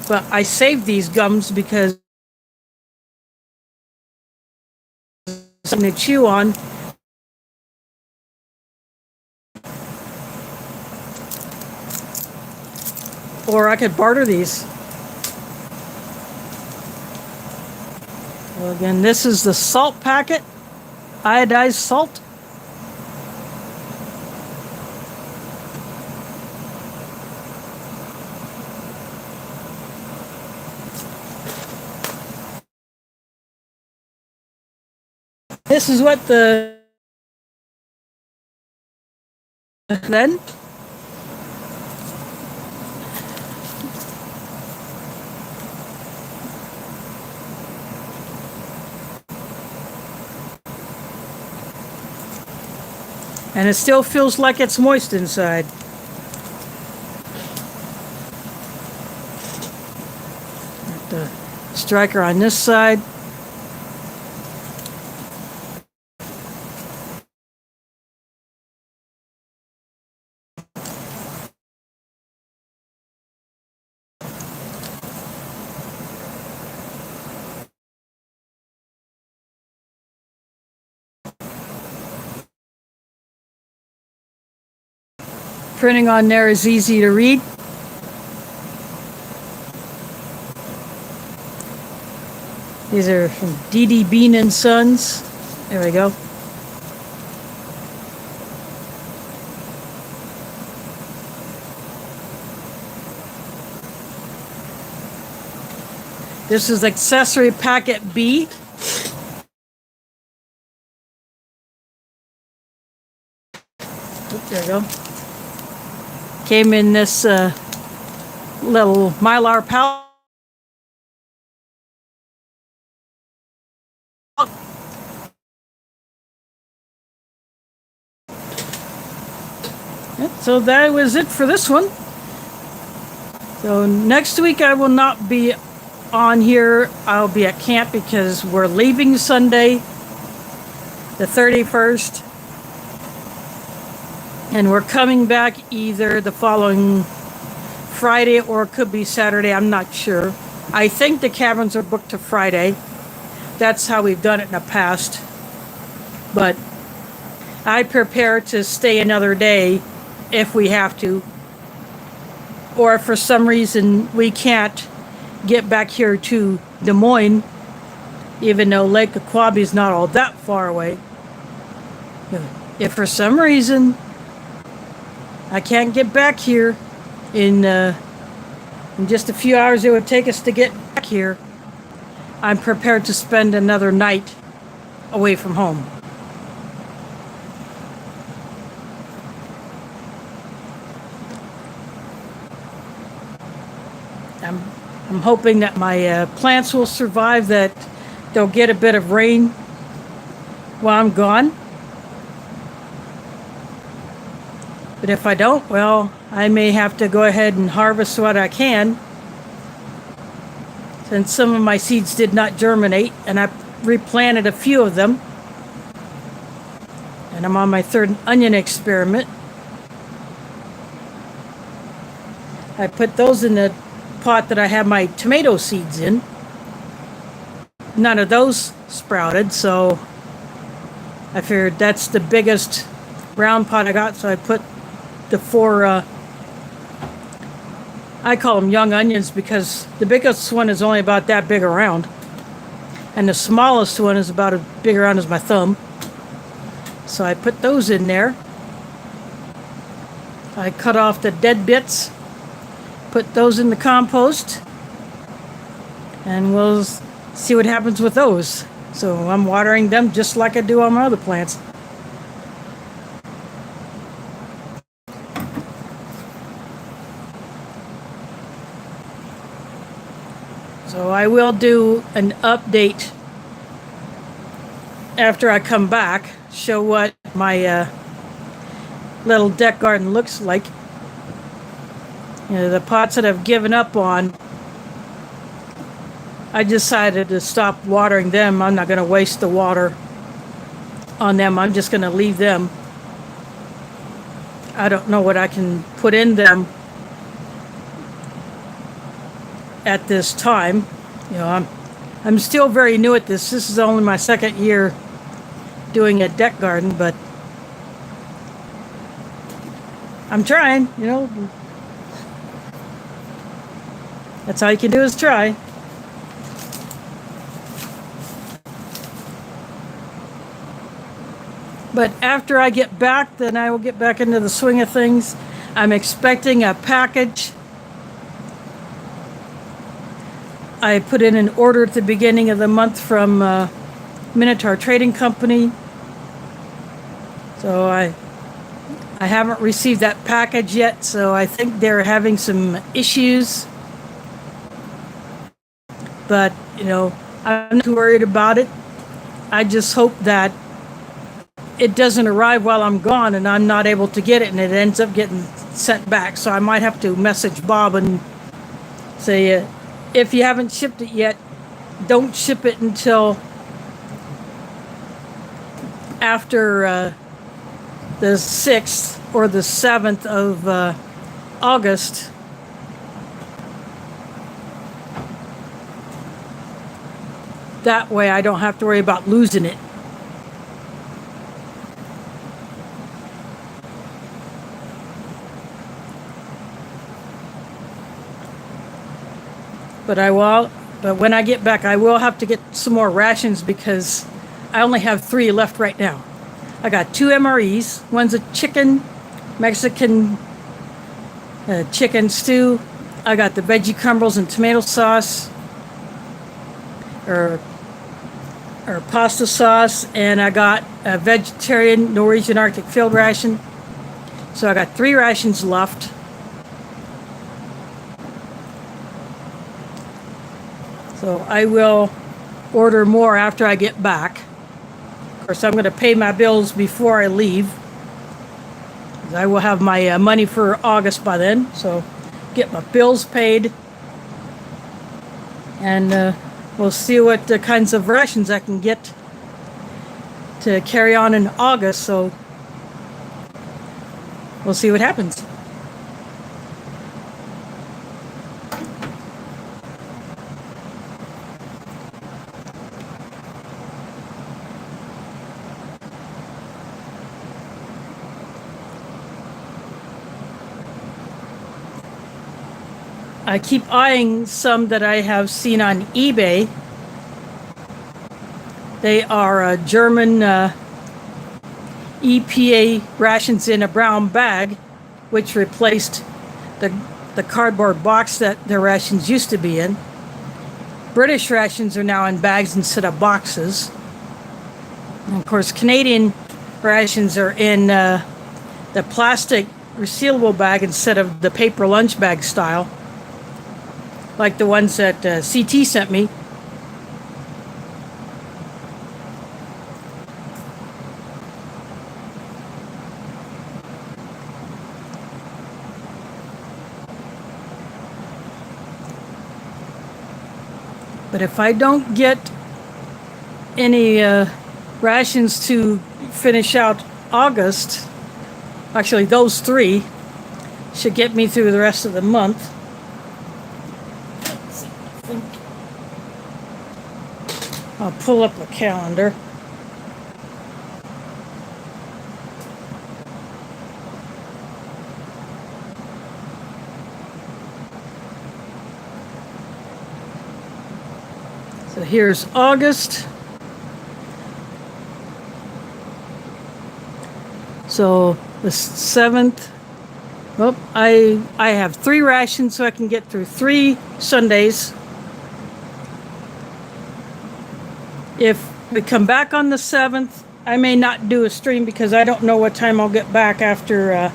But I save these gums because something to chew on. Or I could barter these. Well, again, this is the salt packet, iodized salt. This is what then. And it still feels like it's moist inside. striker on this side. Printing on there is easy to read. These are from D.D. Bean and Sons. There we go. This is accessory packet B. Oops, there we go. Came in this little Mylar pouch. So that was it for this one. So next week I will not be on here. I'll be at camp because we're leaving Sunday, the 31st. And we're coming back either the following Friday or it could be Saturday. I'm not sure. I think the cabins are booked to Friday. That's how we've done it in the past. But I prepare to stay another day if we have to. Or if for some reason we can't get back here to Des Moines, even though Lake Aquabi is not all that far away. If for some reason I can't get back here in just a few hours it would take us to get back here, I'm prepared to spend another night away from home. I'm hoping that my plants will survive, that they'll get a bit of rain while I'm gone. But if I don't, well, I may have to go ahead and harvest what I can, since some of my seeds did not germinate, and I replanted a few of them. And I'm on my third onion experiment. I put those in the pot that I have my tomato seeds in. None of those sprouted, so I figured that's the biggest round pot I got, so I put the four, I call them young onions because the biggest one is only about that big around, and the smallest one is about as big around as my thumb. So I put those in there. I cut off the dead bits, put those in the compost, and we'll see what happens with those. So I'm watering them just like I do on my other plants. So I will do an update after I come back, show what my little deck garden looks like. You know, the pots that I've given up on, I decided to stop watering them. I'm not going to waste the water on them. I'm just going to leave them. I don't know what I can put in them at this time. You know, I'm still very new at this. This is only my second year doing a deck garden, but I'm trying, you know. That's all you can do is try. But after I get back, then I will get back into the swing of things. I'm expecting a package. I put in an order at the beginning of the month from Minotaur Trading Company. So I haven't received that package yet, so I think they're having some issues. But, you know, I'm not too worried about it. I just hope that it doesn't arrive while I'm gone and I'm not able to get it and it ends up getting sent back. So I might have to message Bob and say, if you haven't shipped it yet, don't ship it until after the 6th or the 7th of August. That way I don't have to worry about losing it. But when I get back, I will have to get some more rations because I only have 3 left right now. I got 2 MREs. One's a chicken, Mexican chicken stew. I got the veggie crumbles and tomato sauce, or pasta sauce, and I got a vegetarian Norwegian Arctic field ration. So I got 3 rations left. So I will order more after I get back. Of course, I'm going to pay my bills before I leave. I will have my money for August by then. So get my bills paid. And we'll see what kinds of rations I can get to carry on in August. So we'll see what happens. I keep eyeing some that I have seen on eBay. They are German EPA rations in a brown bag, which replaced the cardboard box that their rations used to be in. British rations are now in bags instead of boxes. And of course, Canadian rations are in the plastic resealable bag instead of the paper lunch bag style, like the ones that CT sent me. But if I don't get any rations to finish out August, actually those 3 should get me through the rest of the month. I'll pull up the calendar. So here's August. So the 7th. Well, I have 3 rations, so I can get through 3 Sundays. If we come back on the 7th, I may not do a stream because I don't know what time I'll get back after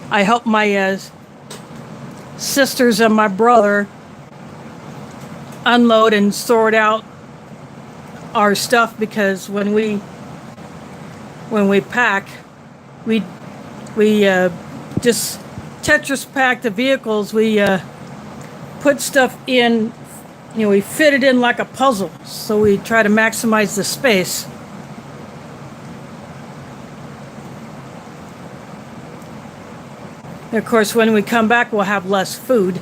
I help my sisters and my brother unload and sort out our stuff, because when we pack, we just Tetris pack the vehicles. We put stuff in. We fit it in like a puzzle, so we try to maximize the space. And of course, when we come back, we'll have less food,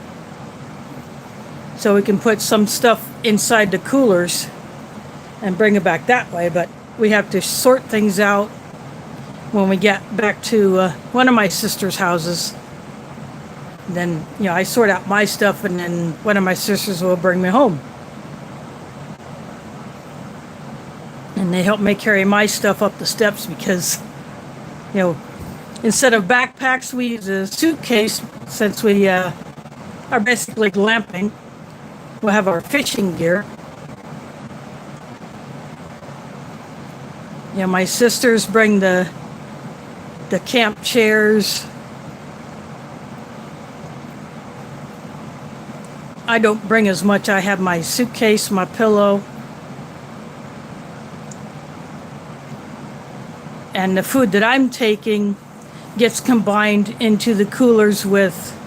so we can put some stuff inside the coolers and bring it back that way. But we have to sort things out when we get back to one of my sister's houses. Then, I sort out my stuff, and then one of my sisters will bring me home. And they help me carry my stuff up the steps because, instead of backpacks, we use a suitcase since we are basically glamping. We'll have our fishing gear. My sisters bring the camp chairs. I don't bring as much. I have my suitcase, my pillow, and the food that I'm taking gets combined into the coolers with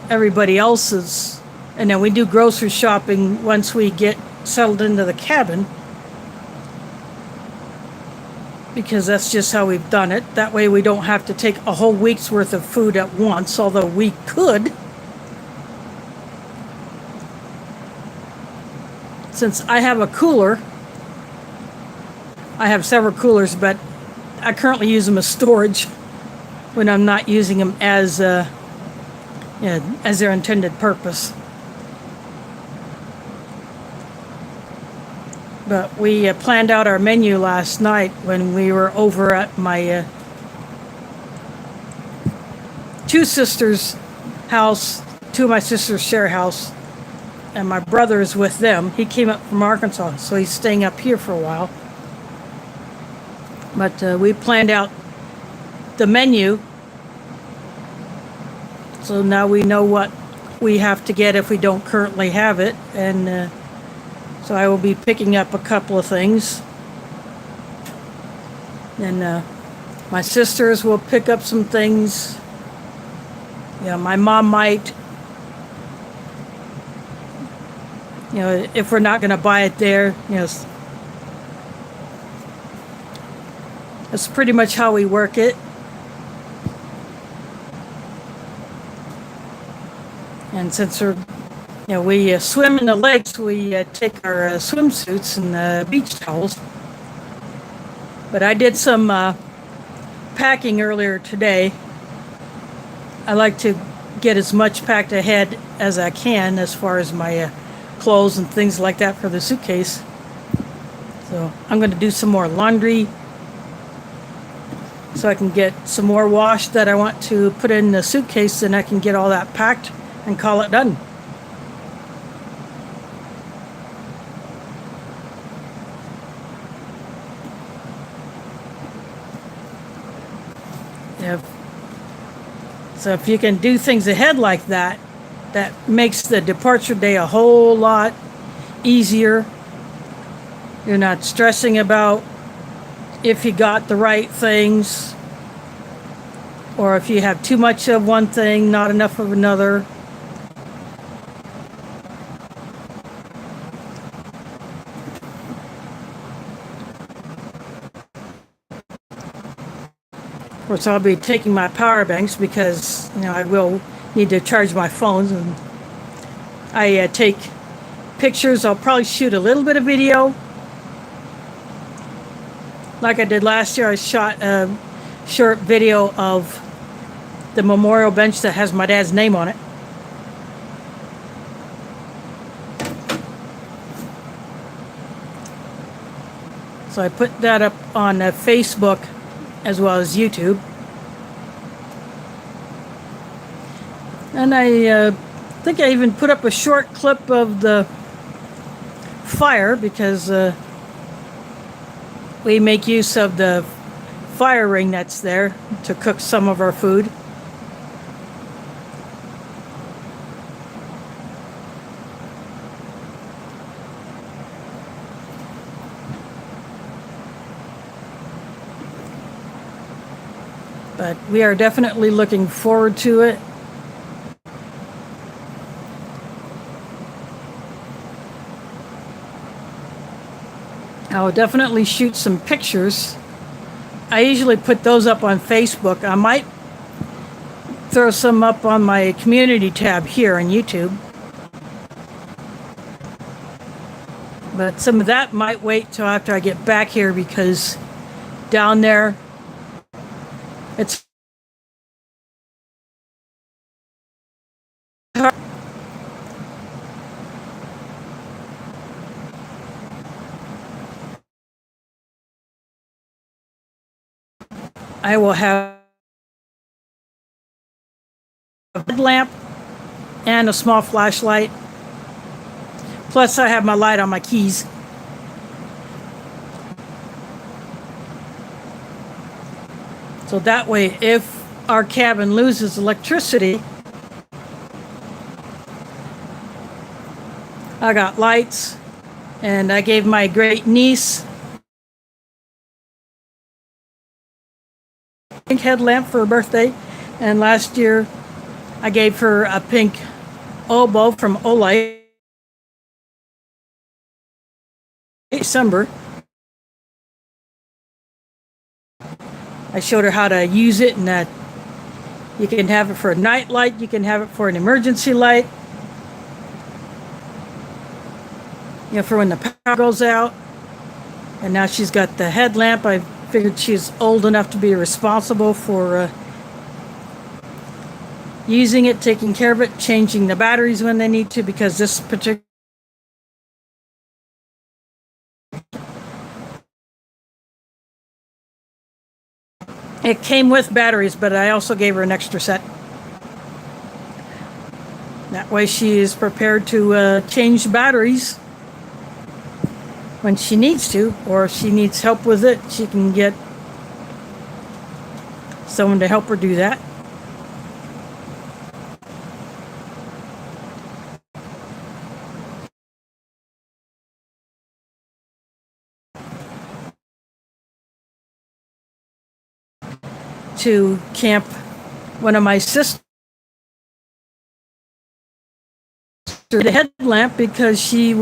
everybody else's And then we do grocery shopping once we get settled into the cabin, because that's just how we've done it. That way we don't have to take a whole week's worth of food at once, although we could. Since I have a cooler, I have several coolers, but I currently use them as storage when I'm not using them as their intended purpose. But we planned out our menu last night when we were over at my two sisters' house. Two of my sisters share a house, and my brother is with them. He came up from Arkansas, so he's staying up here for a while. But we planned out the menu, so now we know what we have to get if we don't currently have it, and so I will be picking up a couple of things. And my sisters will pick up some things. Yeah, my mom might. You know, if we're not going to buy it there, you know, that's pretty much how we work it. And since we swim in the lakes, we take our swimsuits and beach towels. But I did some packing earlier today. I like to get as much packed ahead as I can as far as my clothes and things like that for the suitcase. So I'm going to do some more laundry so I can get some more wash that I want to put in the suitcase, and I can get all that packed and call it done. So if you can do things ahead like that, that makes the departure day a whole lot easier. You're not stressing about if you got the right things, or if you have too much of one thing, not enough of another. Of course, I'll be taking my power banks because, I will need to charge my phones, and I take pictures. I'll probably shoot a little bit of video. Like I did last year, I shot a short video of the memorial bench that has my dad's name on it. So I put that up on Facebook as well as YouTube. And I think I even put up a short clip of the fire, because we make use of the fire ring that's there to cook some of our food. But we are definitely looking forward to it. I'll definitely shoot some pictures. I usually put those up on Facebook. I might throw some up on my community tab here on YouTube. But some of that might wait till after I get back here, because down there it's hard. I will have a headlamp and a small flashlight. Plus I have my light on my keys. So that way, if our cabin loses electricity, I got lights, and I gave my great niece a pink headlamp for her birthday, and last year I gave her a pink oboe from Olight December. I showed her how to use it, and that you can have it for a night light, you can have it for an emergency light, you know, for when the power goes out. And now she's got the headlamp. I figured she's old enough to be responsible for using it, taking care of it, changing the batteries when they need to, because this particular it came with batteries, but I also gave her an extra set. That way she is prepared to change batteries when she needs to, or if she needs help with it, she can get someone to help her do that. To camp, one of my sisters, the headlamp, because she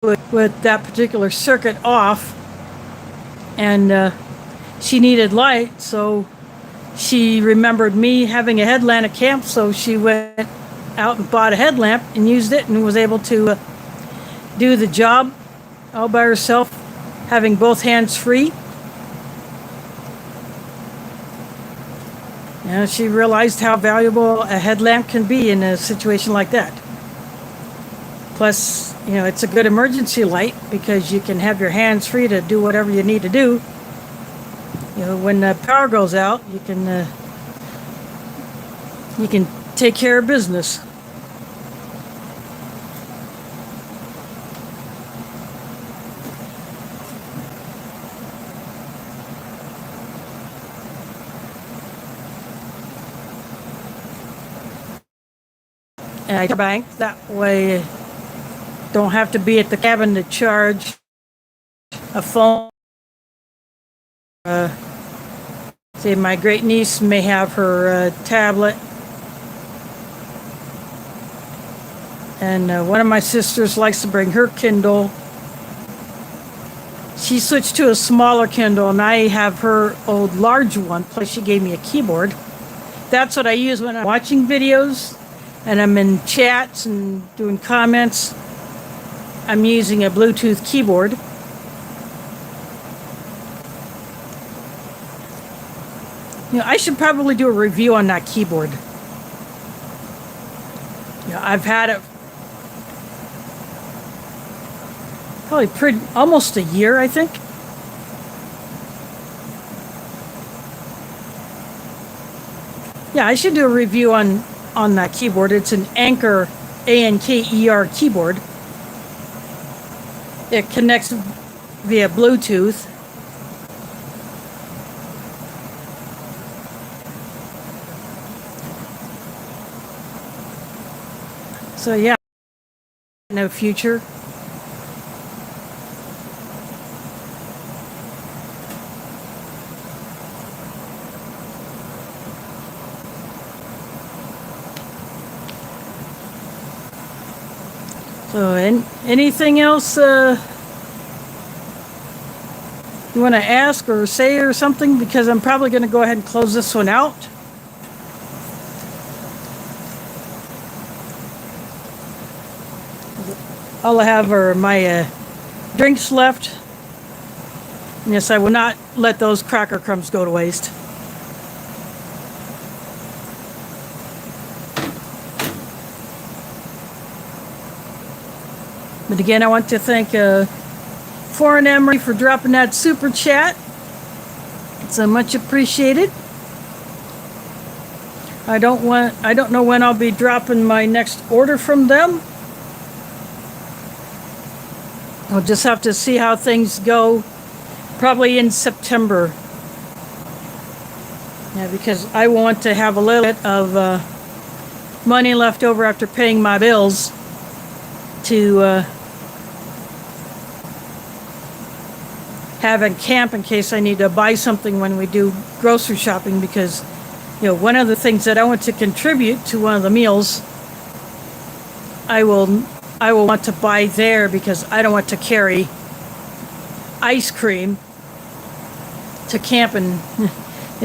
with that particular circuit off, and she needed light, so she remembered me having a headlamp at camp, so she went out and bought a headlamp and used it and was able to do the job all by herself, having both hands free. You know, she realized how valuable a headlamp can be in a situation like that. Plus, you know, it's a good emergency light because you can have your hands free to do whatever you need to do. You know, when the power goes out, you can take care of business. And I bank that way. Don't have to be at the cabin to charge a phone. Say my great niece may have her tablet, and one of my sisters likes to bring her Kindle. She switched to a smaller Kindle, and I have her old large one, plus she gave me a keyboard. That's what I use when I'm watching videos and I'm in chats and doing comments. I'm using a Bluetooth keyboard. You know, I should probably do a review on that keyboard. You know, I've had it probably almost a year, I think. Yeah, I should do a review on that keyboard. It's an Anker, A-N-K-E-R keyboard. It connects via Bluetooth. So yeah, no future. So, anything else you want to ask or say or something? Because I'm probably going to go ahead and close this one out. All I have are my drinks left. And yes, I will not let those cracker crumbs go to waste. But again, I want to thank Foreign MRE for dropping that super chat. It's much appreciated. I don't know when I'll be dropping my next order from them. I'll just have to see how things go. Probably in September. Yeah, because I want to have a little bit of money left over after paying my bills to have at camp in case I need to buy something when we do grocery shopping, because one of the things that I want to contribute to one of the meals, I will want to buy there because I don't want to carry ice cream to camp and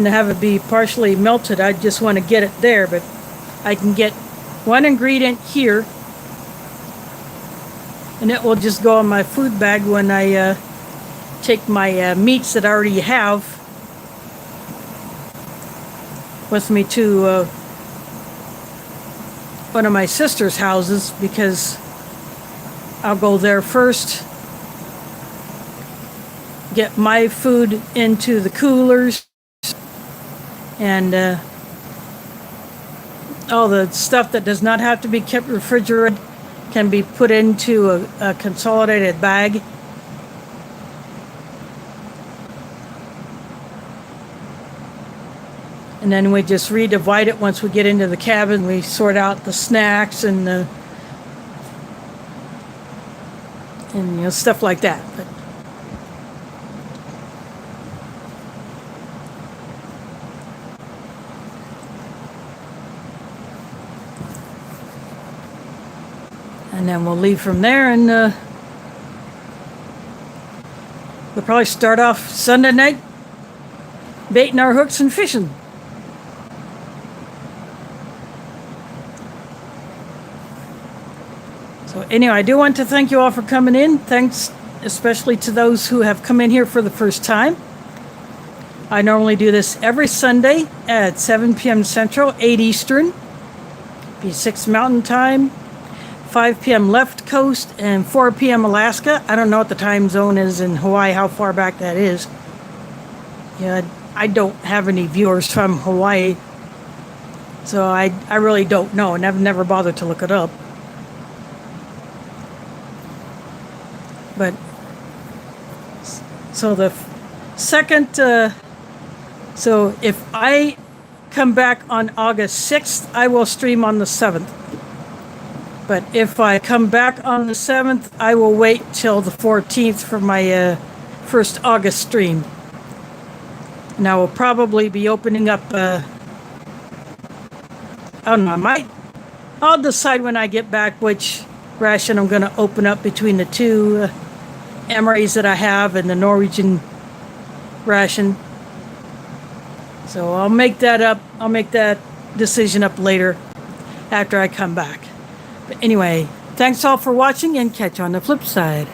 have it be partially melted. I just want to get it there, but I can get one ingredient here, and it will just go in my food bag when I take my meats that I already have with me to one of my sister's houses, because I'll go there first, get my food into the coolers, and all the stuff that does not have to be kept refrigerated can be put into a consolidated bag. And then we just redivide it once we get into the cabin. We sort out the snacks and stuff like that. But and then we'll leave from there, and we'll probably start off Sunday night baiting our hooks and fishing. So anyway, I do want to thank you all for coming in. Thanks especially to those who have come in here for the first time. I normally do this every Sunday at 7 p.m. Central, 8 Eastern, be 6 Mountain Time, 5 p.m. left coast, and 4 p.m. Alaska. I don't know what the time zone is in Hawaii, how far back that is. Yeah, I don't have any viewers from Hawaii, so I really don't know, and I've never bothered to look it up. But so the second, so if I come back on August 6th, I will stream on the 7th. But if I come back on the 7th, I will wait till the 14th for my first August stream. And I will probably be opening up, I don't know, I'll decide when I get back which ration I'm going to open up between the two MREs that I have and the Norwegian ration. So I'll make that decision up later after I come back. But anyway, thanks all for watching, and catch you on the flip side.